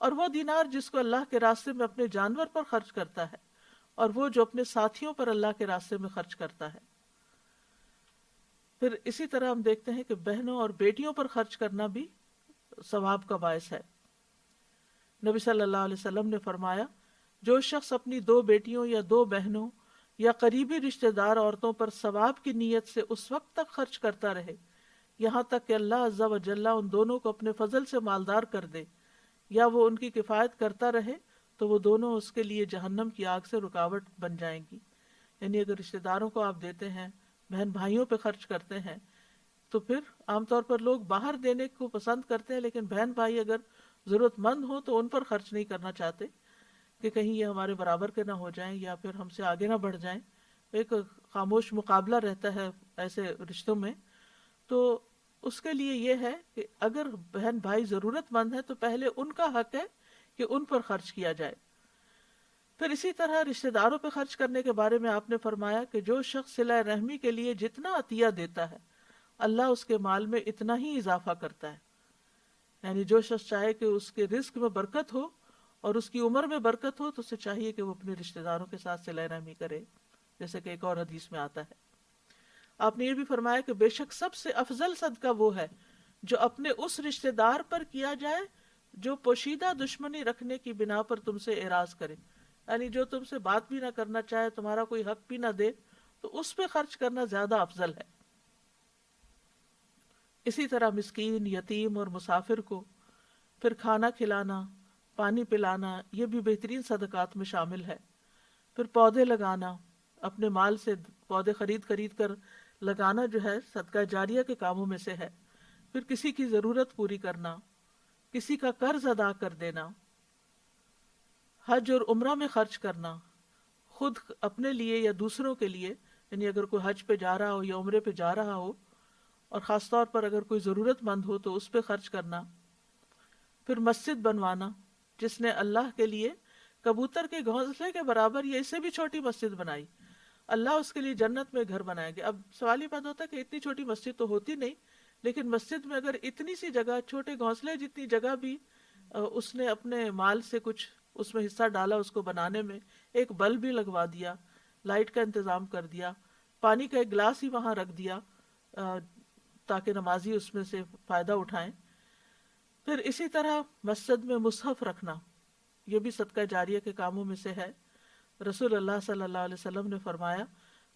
اور وہ دینار جس کو اللہ کے راستے میں اپنے جانور پر خرچ کرتا ہے، اور وہ جو اپنے ساتھیوں پر اللہ کے راستے میں خرچ کرتا ہے۔ پھر اسی طرح ہم دیکھتے ہیں کہ بہنوں اور بیٹیوں پر خرچ کرنا بھی ثواب کا باعث ہے۔ نبی صلی اللہ علیہ وسلم نے فرمایا، جو شخص اپنی 2 بیٹیوں یا 2 بہنوں یا قریبی رشتہ دار عورتوں پر ثواب کی نیت سے اس وقت تک خرچ کرتا رہے یہاں تک کہ اللہ عز و جل ان دونوں کو اپنے فضل سے مالدار کر دے، یا وہ ان کی کفایت کرتا رہے، تو وہ دونوں اس کے لیے جہنم کی آگ سے رکاوٹ بن جائیں گی۔ یعنی اگر رشتہ داروں کو آپ دیتے ہیں، بہن بھائیوں پہ خرچ کرتے ہیں، تو پھر عام طور پر لوگ باہر دینے کو پسند کرتے ہیں، لیکن بہن بھائی اگر ضرورت مند ہو تو ان پر خرچ نہیں کرنا چاہتے کہ کہیں یہ ہمارے برابر کے نہ ہو جائیں یا پھر ہم سے آگے نہ بڑھ جائیں۔ ایک خاموش مقابلہ رہتا ہے ایسے رشتوں میں۔ تو اس کے لیے یہ ہے کہ اگر بہن بھائی ضرورت مند ہے تو پہلے ان کا حق ہے کہ ان پر خرچ کیا جائے۔ پھر اسی طرح رشتہ داروں پہ خرچ کرنے کے بارے میں آپ نے فرمایا کہ جو شخص صلہ رحمی کے لیے جتنا عطیہ دیتا ہے، اللہ اس کے مال میں اتنا ہی اضافہ کرتا ہے۔ یعنی جو شخص چاہے کہ اس کے رزق میں برکت ہو اور اس کی عمر میں برکت ہو، تو اسے چاہیے کہ وہ اپنے رشتہ داروں کے ساتھ صلہ رحمی کرے، جیسے کہ ایک اور حدیث میں آتا ہے۔ آپ نے یہ بھی فرمایا کہ بے شک سب سے افضل صدقہ وہ ہے جو اپنے اس رشتہ دار پر کیا جائے جو پوشیدہ دشمنی رکھنے کی بنا پر تم سے اعراض کرے، یعنی جو تم سے بات بھی نہ کرنا چاہے، تمہارا کوئی حق بھی نہ دے، تو اس پہ خرچ کرنا زیادہ افضل ہے۔ اسی طرح مسکین، یتیم اور مسافر کو پھر کھانا کھلانا، پانی پلانا، یہ بھی بہترین صدقات میں شامل ہے۔ پھر پودے لگانا، اپنے مال سے پودے خرید کر لگانا جو ہے صدقہ جاریہ کے کاموں میں سے ہے۔ پھر کسی کی ضرورت پوری کرنا، کسی کا قرض ادا کر دینا، حج اور عمرہ میں خرچ کرنا، خود اپنے لیے یا دوسروں کے لیے، یعنی اگر کوئی حج پہ جا رہا ہو یا عمرے پہ جا رہا ہو اور خاص طور پر اگر کوئی ضرورت مند ہو تو اس پہ خرچ کرنا۔ پھر مسجد بنوانا، جس نے اللہ کے لیے کبوتر کے گھونسلے کے برابر یا اس سے بھی چھوٹی مسجد بنائی، اللہ اس کے لیے جنت میں گھر بنائے گا۔ اب سوال یہ پیدا ہوتا ہے کہ اتنی چھوٹی مسجد تو ہوتی نہیں، لیکن مسجد میں اگر اتنی سی جگہ، چھوٹے گھونسلے جتنی جگہ بھی اس نے اپنے مال سے کچھ اس میں حصہ ڈالا، اس کو بنانے میں ایک بلب بھی لگوا دیا، لائٹ کا انتظام کر دیا، پانی کا ایک گلاس ہی وہاں رکھ دیا تاکہ نمازی اس میں سے فائدہ اٹھائیں۔ پھر اسی طرح مسجد میں مصحف رکھنا، یہ بھی صدقہ جاریہ کے کاموں میں سے ہے۔ رسول اللہ صلی اللہ علیہ وسلم نے فرمایا،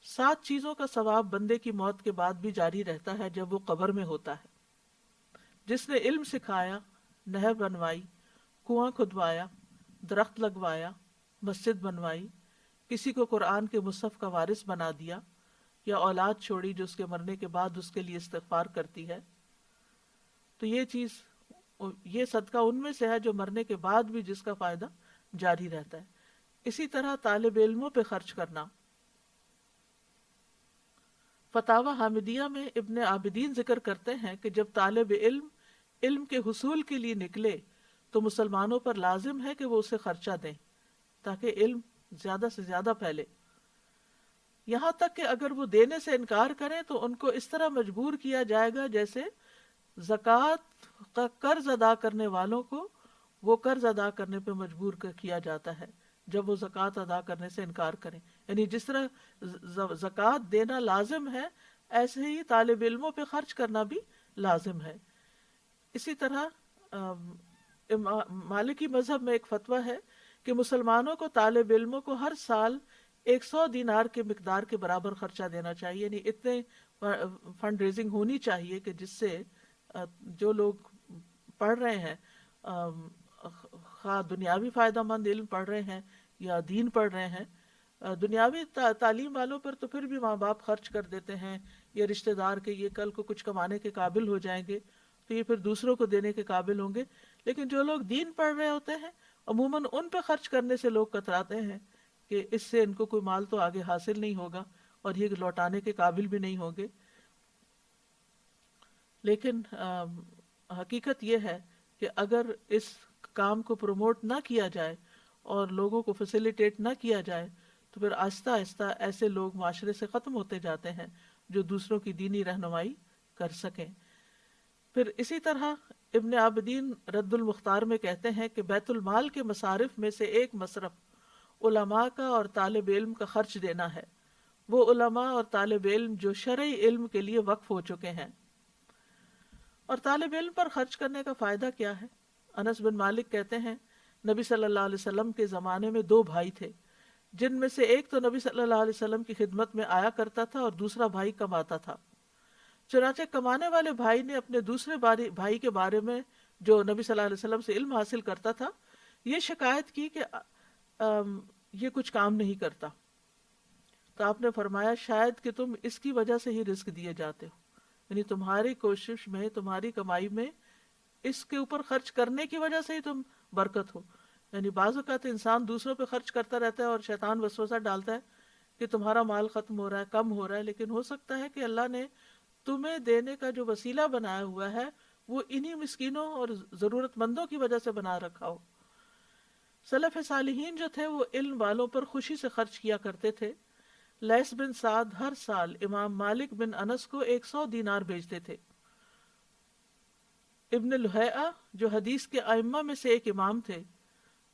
7 چیزوں کا ثواب بندے کی موت کے بعد بھی جاری رہتا ہے جب وہ قبر میں ہوتا ہے: جس نے علم سکھایا، نہر بنوائی، کنواں کھدوایا، درخت لگوایا، مسجد بنوائی، کسی کو قرآن کے مصحف کا وارث بنا دیا، یا اولاد چھوڑی جو اس کے مرنے کے بعد اس کے لیے استغفار کرتی ہے۔ تو یہ صدقہ ان میں سے ہے جو مرنے کے بعد بھی جس کا فائدہ جاری رہتا ہے۔ اسی طرح طالب علموں پہ خرچ کرنا۔ فتاوی حامدیہ میں ابن عابدین ذکر کرتے ہیں کہ جب طالب علم علم کے حصول کے لیے نکلے تو مسلمانوں پر لازم ہے کہ وہ اسے خرچہ دیں تاکہ علم زیادہ سے زیادہ پھیلے، یہاں تک کہ اگر وہ دینے سے انکار کریں تو ان کو اس طرح مجبور کیا جائے گا جیسے زکوٰۃ کا قرض ادا کرنے والوں کو وہ قرض ادا کرنے پہ مجبور کیا جاتا ہے جب وہ زکوٰۃ ادا کرنے سے انکار کریں۔ یعنی جس طرح زکوٰۃ دینا لازم ہے، ایسے ہی طالب علموں پہ خرچ کرنا بھی لازم ہے۔ اسی طرح مالکی مذہب میں ایک فتویٰ ہے کہ مسلمانوں کو طالب علموں کو ہر سال 100 دینار کے مقدار کے برابر خرچہ دینا چاہیے، یعنی اتنے فنڈ ریزنگ ہونی چاہیے کہ جس سے جو لوگ پڑھ رہے ہیں، خواہ دنیاوی فائدہ مند علم پڑھ رہے ہیں یا دین پڑھ رہے ہیں، دنیاوی تعلیم والوں پر تو پھر بھی ماں باپ خرچ کر دیتے ہیں یا رشتہ دار کے یہ کل کو کچھ کمانے کے قابل ہو جائیں گے تو یہ پھر دوسروں کو دینے کے قابل ہوں گے. لیکن جو لوگ دین پڑھ رہے ہوتے ہیں عموماً ان پہ خرچ کرنے سے لوگ کتراتے ہیں کہ اس سے ان کو کوئی مال تو آگے حاصل نہیں ہوگا اور یہ لوٹانے کے قابل بھی نہیں ہوں گے. لیکن حقیقت یہ ہے کہ اگر اس کام کو پروموٹ نہ کیا جائے اور لوگوں کو فیسیلیٹیٹ نہ کیا جائے تو پھر آہستہ آہستہ ایسے لوگ معاشرے سے ختم ہوتے جاتے ہیں جو دوسروں کی دینی رہنمائی کر سکیں. پھر اسی طرح ابن عابدین رد المختار میں کہتے ہیں کہ بیت المال کے مصارف میں سے ایک مصرف علماء کا اور طالب علم کا خرچ دینا ہے، وہ علماء اور طالب علم جو شرعی علم کے لیے وقف ہو چکے ہیں. اور طالب علم پر خرچ کرنے کا فائدہ کیا ہے؟ انس بن مالک کہتے ہیں نبی صلی اللہ علیہ وسلم کے زمانے میں 2 بھائی تھے جن میں سے ایک تو نبی صلی اللہ علیہ وسلم کی خدمت میں آیا کرتا تھا اور دوسرا بھائی کماتا تھا. چنانچہ کمانے والے بھائی نے اپنے دوسرے بھائی کے بارے میں جو نبی صلی اللہ علیہ وسلم سے علم حاصل کرتا تھا یہ شکایت کی کہ یہ کچھ کام نہیں کرتا. تو آپ نے فرمایا شاید کہ تم اس کی وجہ سے ہی رزق دیے جاتے ہو، یعنی تمہاری کوشش میں تمہاری کمائی میں اس کے اوپر خرچ کرنے کی وجہ سے ہی تم برکت ہو. یعنی بعض اوقات انسان دوسروں پہ خرچ کرتا رہتا ہے اور شیطان وسوسہ ڈالتا ہے کہ تمہارا مال ختم ہو رہا ہے، کم ہو رہا ہے، لیکن ہو سکتا ہے کہ اللہ نے تمہیں دینے کا جو وسیلہ بنایا ہوا ہے وہ انہی مسکینوں اور ضرورت مندوں کی وجہ سے بنا رکھا ہو. سلف صالحین جو تھے وہ علم والوں پر خوشی سے خرچ کیا کرتے تھے. لیث بن سعد ہر سال امام مالک بن انس کو 100 دینار بھیجتے تھے. ابن لہیعہ جو حدیث کے ائمہ میں سے ایک امام تھے،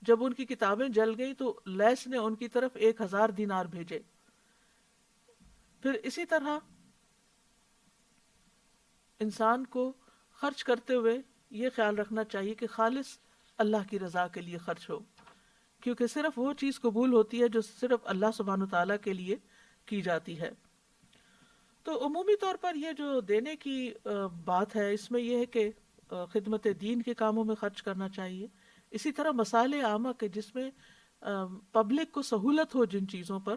جب ان کی کتابیں جل گئی تو لیث نے ان کی طرف 1000 دینار بھیجے. پھر اسی طرح انسان کو خرچ کرتے ہوئے یہ خیال رکھنا چاہیے کہ خالص اللہ کی رضا کے لیے خرچ ہو، کیونکہ صرف وہ چیز قبول ہوتی ہے جو صرف اللہ سبحانہ وتعالیٰ کے لیے کی جاتی ہے. تو عمومی طور پر یہ جو دینے کی بات ہے اس میں یہ ہے کہ خدمت دین کے کاموں میں خرچ کرنا چاہیے. اسی طرح مصالح عامہ کے جس میں پبلک کو سہولت ہو جن چیزوں پر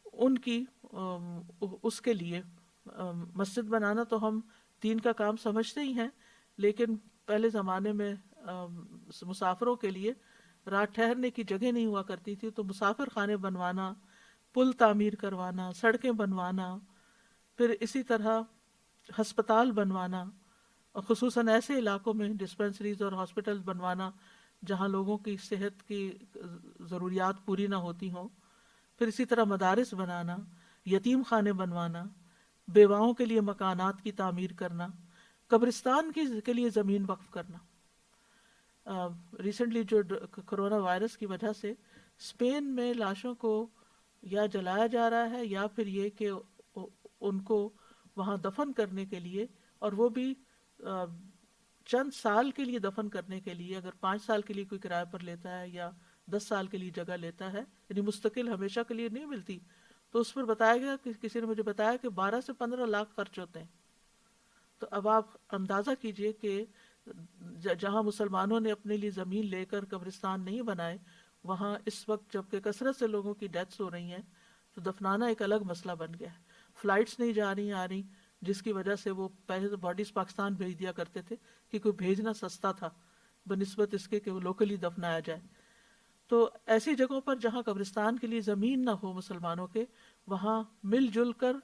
ان کی اس کے لیے مسجد بنانا تو ہم دین کا کام سمجھتے ہی ہیں، لیکن پہلے زمانے میں مسافروں کے لیے رات ٹھہرنے کی جگہ نہیں ہوا کرتی تھی، تو مسافر خانے بنوانا، پل تعمیر کروانا، سڑکیں بنوانا، پھر اسی طرح ہسپتال بنوانا، اور خصوصاً ایسے علاقوں میں ڈسپنسریز اور ہاسپٹل بنوانا جہاں لوگوں کی صحت کی ضروریات پوری نہ ہوتی ہوں. پھر اسی طرح مدارس بنانا، یتیم خانے بنوانا، بیواؤں کے لیے مکانات کی تعمیر کرنا، قبرستان کے لیے زمین وقف کرنا. ریسنٹلی جو کرونا وائرس کی وجہ سے اسپین میں لاشوں کو یا جلایا جا رہا ہے یا پھر یہ کہ ان کو وہاں دفن کرنے کے لیے، اور وہ بھی چند سال کے لیے دفن کرنے کے لیے، اگر 5 سال کے لیے کوئی کرائے پر لیتا ہے یا 10 سال کے لیے جگہ لیتا ہے، یعنی مستقل ہمیشہ کے لیے نہیں ملتی، تو اس پر بتایا گیا کہ کسی نے مجھے بتایا کہ 12 سے 15 لاکھ خرچ ہوتے ہیں. تو اب آپ اندازہ کیجئے کہ جہاں مسلمانوں نے اپنے لیے زمین لے کر قبرستان نہیں بنائے، وہاں اس وقت جبکہ کثرت سے لوگوں کی ڈیتھس ہو رہی ہیں تو دفنانا ایک الگ مسئلہ بن گیا ہے. فلائٹس نہیں جا رہی آ رہی، جس کی وجہ سے وہ پہلے تو باڈیز پاکستان بھیج دیا کرتے تھے کیونکہ بھیجنا سستا تھا بنسبت اس کے کہ وہ لوکلی دفنایا جائے. تو ایسی جگہوں پر جہاں قبرستان کے لیے زمین نہ ہو مسلمانوں کے، وہاں مل جل کر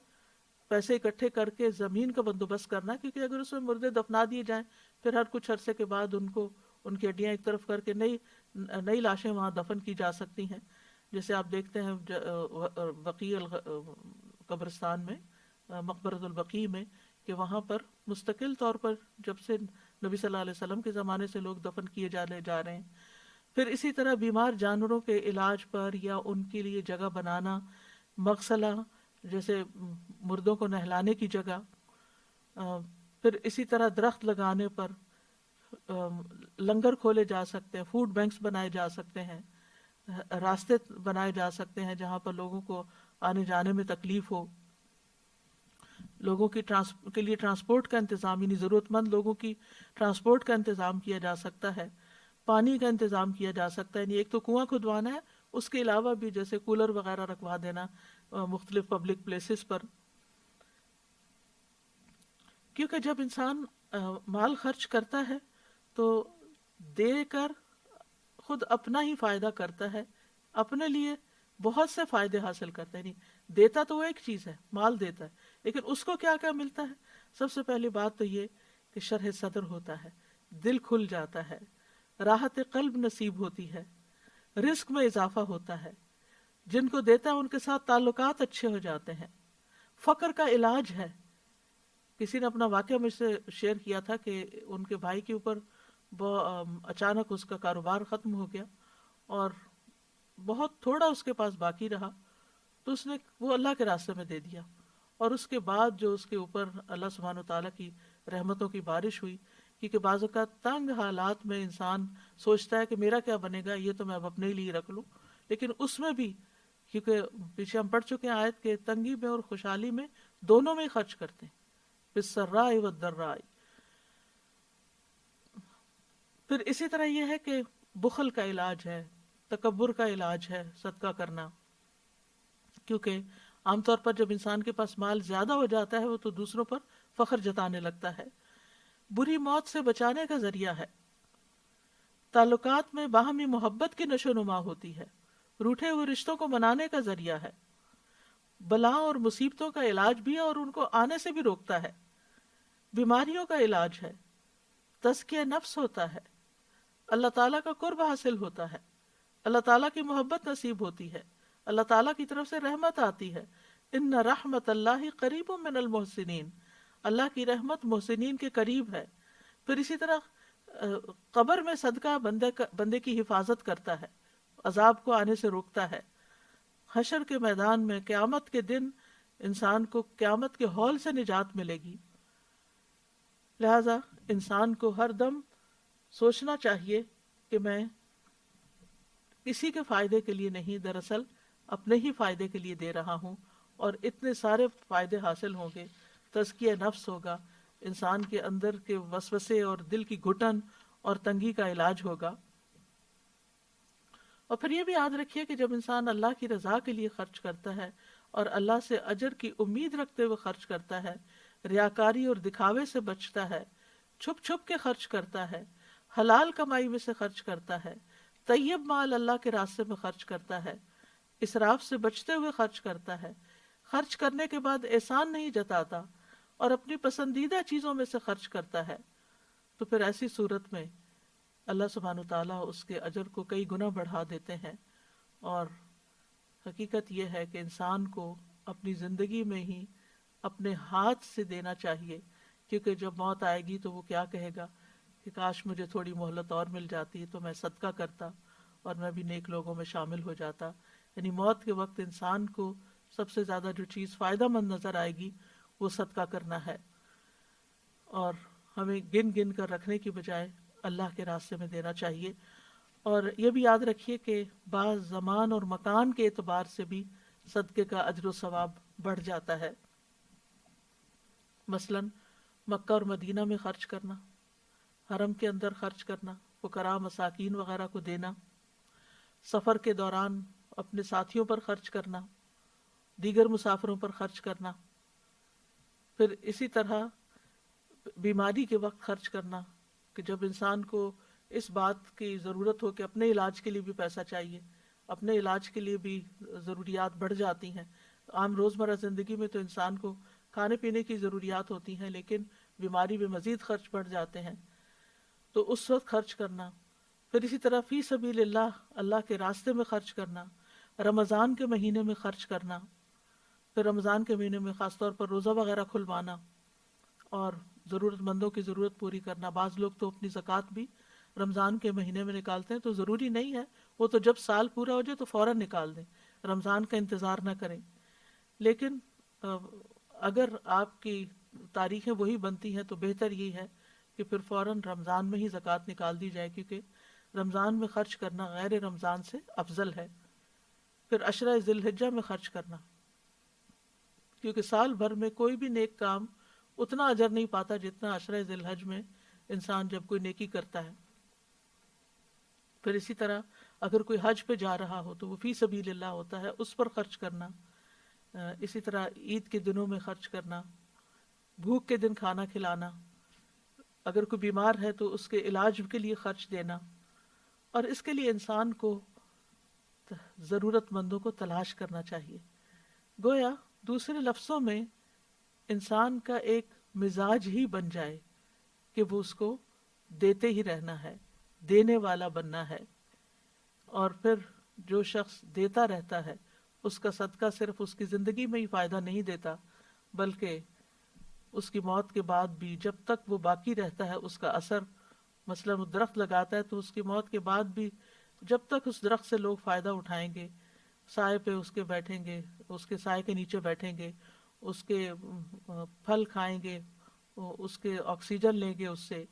پیسے اکٹھے کر کے زمین کا بندوبست کرنا، کیونکہ اگر اس میں مردے دفنا دیے جائیں پھر ہر کچھ عرصے کے بعد ان کی ہڈیاں ایک طرف کر کے نئی لاشیں وہاں دفن کی جا سکتی ہیں. جیسے آپ دیکھتے ہیں بقیع قبرستان میں، مقبرۃ البقیع میں، کہ وہاں پر مستقل طور پر جب سے نبی صلی اللہ علیہ وسلم کے زمانے سے لوگ دفن کیے جا رہے ہیں. پھر اسی طرح بیمار جانوروں کے علاج پر یا ان کے لیے جگہ بنانا، مغسلہ جیسے مردوں کو نہلانے کی جگہ، پھر اسی طرح درخت لگانے پر لنگر کھولے جا سکتے ہیں، فوڈ بینکس بنائے جا سکتے ہیں، راستے بنائے جا سکتے ہیں جہاں پر لوگوں کو آنے جانے میں تکلیف ہو، لوگوں کی کے لیے ٹرانسپورٹ کا انتظام، یعنی ضرورت مند لوگوں کی ٹرانسپورٹ کا انتظام کیا جا سکتا ہے، پانی کا انتظام کیا جا سکتا ہے. یعنی ایک تو کنواں کھدوانا ہے، اس کے علاوہ بھی جیسے کولر وغیرہ رکھوا دینا مختلف پبلک پلیسز پر. کیونکہ جب انسان مال خرچ کرتا ہے تو دے کر خود اپنا ہی فائدہ کرتا ہے، اپنے لیے بہت سے فائدے حاصل کرتا ہے. نہیں دیتا تو وہ ایک چیز ہے، مال دیتا ہے، لیکن اس کو کیا کیا ملتا ہے؟ سب سے پہلی بات تو یہ کہ شرح صدر ہوتا ہے، دل کھل جاتا ہے، راحت قلب نصیب ہوتی ہے، رزق میں اضافہ ہوتا ہے، جن کو دیتا ہے ان کے ساتھ تعلقات اچھے ہو جاتے ہیں، فقر کا علاج ہے. کسی نے اپنا واقعہ مجھ سے شیئر کیا تھا کہ ان کے بھائی کے اوپر اچانک اس کا کاروبار ختم ہو گیا اور بہت تھوڑا اس کے پاس باقی رہا، تو اس نے وہ اللہ کے راستے میں دے دیا، اور اس کے بعد جو اس کے اوپر اللہ سبحانہ وتعالیٰ کی رحمتوں کی بارش ہوئی. کیونکہ بعض اوقات تنگ حالات میں انسان سوچتا ہے کہ میرا کیا بنے گا، یہ تو میں اب اپنے لیے رکھ لوں، لیکن اس میں بھی کیونکہ پیچھے ہم پڑھ چکے ہیں آیت کے تنگی میں اور خوشحالی میں دونوں میں ہی خرچ کرتے ہیں، بالسراء والضراء. پھر اسی طرح یہ ہے کہ بخل کا علاج ہے، تکبر کا علاج ہے صدقہ کرنا، کیونکہ عام طور پر جب انسان کے پاس مال زیادہ ہو جاتا ہے وہ تو دوسروں پر فخر جتانے لگتا ہے. بری موت سے بچانے کا ذریعہ ہے، تعلقات میں باہمی محبت کی نشو نما ہوتی ہے، روٹھے ہوئے رشتوں کو منانے کا ذریعہ ہے، بلا اور مصیبتوں کا علاج بھی ہے اور ان کو آنے سے بھی روکتا ہے، بیماریوں کا علاج ہے، تزکیہ نفس ہوتا ہے، اللہ تعالیٰ کا قرب حاصل ہوتا ہے، اللہ تعالیٰ کی محبت نصیب ہوتی ہے، اللہ تعالیٰ کی طرف سے رحمت آتی ہے. ان رحمت اللہ قریب من المحسنین، اللہ کی رحمت محسنین کے قریب ہے. پھر اسی طرح قبر میں صدقہ بندے کی حفاظت کرتا ہے، عذاب کو آنے سے روکتا ہے. حشر کے میدان میں قیامت کے دن انسان کو قیامت کے ہول سے نجات ملے گی. لہذا انسان کو ہر دم سوچنا چاہیے کہ میں کسی کے فائدے کے لیے نہیں، دراصل اپنے ہی فائدے کے لیے دے رہا ہوں، اور اتنے سارے فائدے حاصل ہوں گے. تزکیہ نفس ہوگا، انسان کے اندر کے وسوسے اور دل کی گھٹن اور تنگی کا علاج ہوگا. اور پھر یہ بھی یاد رکھیے کہ جب انسان اللہ کی رضا کے لیے خرچ کرتا ہے اور اللہ سے اجر کی امید رکھتے ہوئے خرچ کرتا ہے، ریاکاری اور دکھاوے سے بچتا ہے، چھپ چھپ کے خرچ کرتا ہے، حلال کمائی میں سے خرچ کرتا ہے، طیب مال اللہ کے راستے میں خرچ کرتا ہے، اسراف سے بچتے ہوئے خرچ کرتا ہے، خرچ کرنے کے بعد احسان نہیں جتاتا اور اپنی پسندیدہ چیزوں میں سے خرچ کرتا ہے، تو پھر ایسی صورت میں اللہ سبحانہ تعالیٰ اس کے اجر کو کئی گنا بڑھا دیتے ہیں. اور حقیقت یہ ہے کہ انسان کو اپنی زندگی میں ہی اپنے ہاتھ سے دینا چاہیے، کیونکہ جب موت آئے گی تو وہ کیا کہے گا کہ کاش مجھے تھوڑی مہلت اور مل جاتی تو میں صدقہ کرتا اور میں بھی نیک لوگوں میں شامل ہو جاتا. یعنی موت کے وقت انسان کو سب سے زیادہ جو چیز فائدہ مند نظر آئے گی وہ صدقہ کرنا ہے، اور ہمیں گن گن کر رکھنے کی بجائے اللہ کے راستے میں دینا چاہیے. اور یہ بھی یاد رکھیے کہ بعض زمان اور مکان کے اعتبار سے بھی صدقے کا اجر و ثواب بڑھ جاتا ہے. مثلا مکہ اور مدینہ میں خرچ کرنا، حرم کے اندر خرچ کرنا، فقراء مساکین وغیرہ کو دینا، سفر کے دوران اپنے ساتھیوں پر خرچ کرنا، دیگر مسافروں پر خرچ کرنا، پھر اسی طرح بیماری کے وقت خرچ کرنا کہ جب انسان کو اس بات کی ضرورت ہو کہ اپنے علاج کے لیے بھی پیسہ چاہیے، اپنے علاج کے لیے بھی ضروریات بڑھ جاتی ہیں. عام روزمرہ زندگی میں تو انسان کو کھانے پینے کی ضروریات ہوتی ہیں، لیکن بیماری میں مزید خرچ بڑھ جاتے ہیں، تو اس وقت خرچ کرنا. پھر اسی طرح فی سبیل اللہ، اللہ کے راستے میں خرچ کرنا، رمضان کے مہینے میں خرچ کرنا، پھر رمضان کے مہینے میں خاص طور پر روزہ وغیرہ کھلوانا اور ضرورت مندوں کی ضرورت پوری کرنا. بعض لوگ تو اپنی زکوٰۃ بھی رمضان کے مہینے میں نکالتے ہیں، تو ضروری نہیں ہے وہ تو جب سال پورا ہو جائے تو فوراً نکال دیں، رمضان کا انتظار نہ کریں. لیکن اگر آپ کی تاریخیں وہی بنتی ہیں تو بہتر یہ ہے کہ پھر فوراً رمضان میں ہی زکوٰۃ نکال دی جائے، کیونکہ رمضان میں خرچ کرنا غیر رمضان سے افضل ہے. پھر عشرہ ذی الحجہ میں خرچ کرنا، کیونکہ سال بھر میں کوئی بھی نیک کام اتنا اجر نہیں پاتا جتنا عشرہ ذی الحج میں انسان جب کوئی نیکی کرتا ہے. پھر اسی طرح اگر کوئی حج پہ جا رہا ہو تو وہ فی سبیل اللہ ہوتا ہے، اس پر خرچ کرنا. اسی طرح عید کے دنوں میں خرچ کرنا، بھوک کے دن کھانا کھلانا، اگر کوئی بیمار ہے تو اس کے علاج کے لیے خرچ دینا، اور اس کے لیے انسان کو ضرورت مندوں کو تلاش کرنا چاہیے. گویا دوسرے لفظوں میں انسان کا ایک مزاج ہی بن جائے کہ وہ اس کو دیتے ہی رہنا ہے، دینے والا بننا ہے. اور پھر جو شخص دیتا رہتا ہے اس کا صدقہ صرف اس کی زندگی میں ہی فائدہ نہیں دیتا، بلکہ اس کی موت کے بعد بھی جب تک وہ باقی رہتا ہے اس کا اثر، مثلا وہ درخت لگاتا ہے تو اس کی موت کے بعد بھی جب تک اس درخت سے لوگ فائدہ اٹھائیں گے، سائے پہ اس کے بیٹھیں گے، اس کے سائے کے نیچے بیٹھیں گے، اس کے پھل کھائیں گے، اس کے آکسیجن لیں گے اس سے،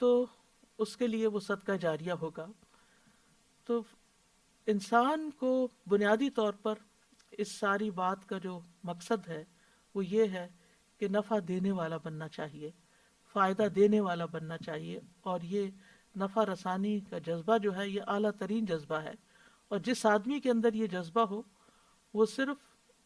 تو اس کے لیے وہ صدقہ جاریہ ہوگا. تو انسان کو بنیادی طور پر اس ساری بات کا جو مقصد ہے وہ یہ ہے کہ نفع دینے والا بننا چاہیے، فائدہ دینے والا بننا چاہیے. اور یہ نفع رسانی کا جذبہ جو ہے یہ اعلیٰ ترین جذبہ ہے. اور جس آدمی کے اندر یہ جذبہ ہو وہ صرف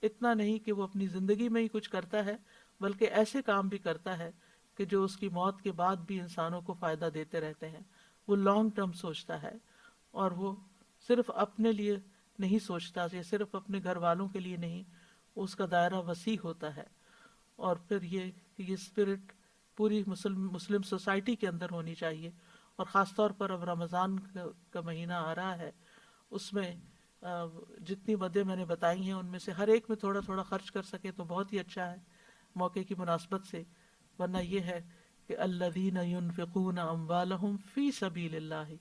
اتنا نہیں کہ وہ اپنی زندگی میں ہی کچھ کرتا ہے، بلکہ ایسے کام بھی کرتا ہے کہ جو اس کی موت کے بعد بھی انسانوں کو فائدہ دیتے رہتے ہیں. وہ لانگ ٹرم سوچتا ہے، اور وہ صرف اپنے لیے نہیں سوچتا، یہ صرف اپنے گھر والوں کے لیے نہیں، اس کا دائرہ وسیع ہوتا ہے. اور پھر یہ اسپرٹ پوری مسلم سوسائٹی کے اندر ہونی چاہیے. اور خاص طور پر اب رمضان کا مہینہ آ رہا ہے، اس میں جتنی مدیں میں نے بتائی ہیں ان میں سے ہر ایک میں تھوڑا تھوڑا خرچ کر سکے تو بہت ہی اچھا ہے موقع کی مناسبت سے. ورنہ یہ ہے کہ الذین ینفقون اموالہم فی سبیل اللہ،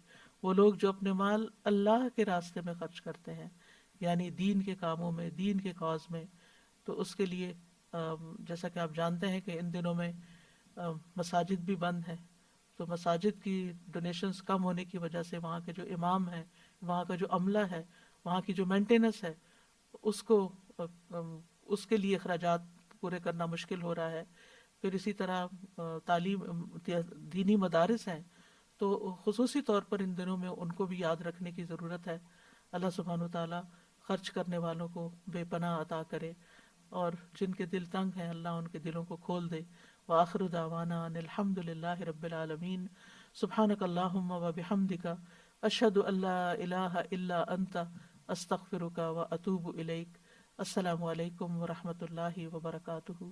وہ لوگ جو اپنے مال اللہ کے راستے میں خرچ کرتے ہیں، یعنی دین کے کاموں میں، دین کے کاز میں. تو اس کے لیے جیسا کہ آپ جانتے ہیں کہ ان دنوں میں مساجد بھی بند ہیں، تو مساجد کی ڈونیشنز کم ہونے کی وجہ سے وہاں کے جو امام ہیں، وہاں کا جو عملہ ہے، وہاں کی جو مینٹیننس ہے، اس کو اس کے لیے اخراجات پورے کرنا مشکل ہو رہا ہے. پھر اسی طرح تعلیم، دینی مدارس ہیں، تو خصوصی طور پر ان دنوں میں ان کو بھی یاد رکھنے کی ضرورت ہے. اللہ سبحانہ وتعالیٰ خرچ کرنے والوں کو بے پناہ عطا کرے، اور جن کے دل تنگ ہیں اللہ ان کے دلوں کو کھول دے. وآخر دعوانا ان الحمد للہ رب العالمین. سبحانک اللہم و بحمدک، اشہد ان لا الہ الا انت، استغفرک و اتوب الیک. السلام علیکم ورحمۃ اللہ وبرکاتہ.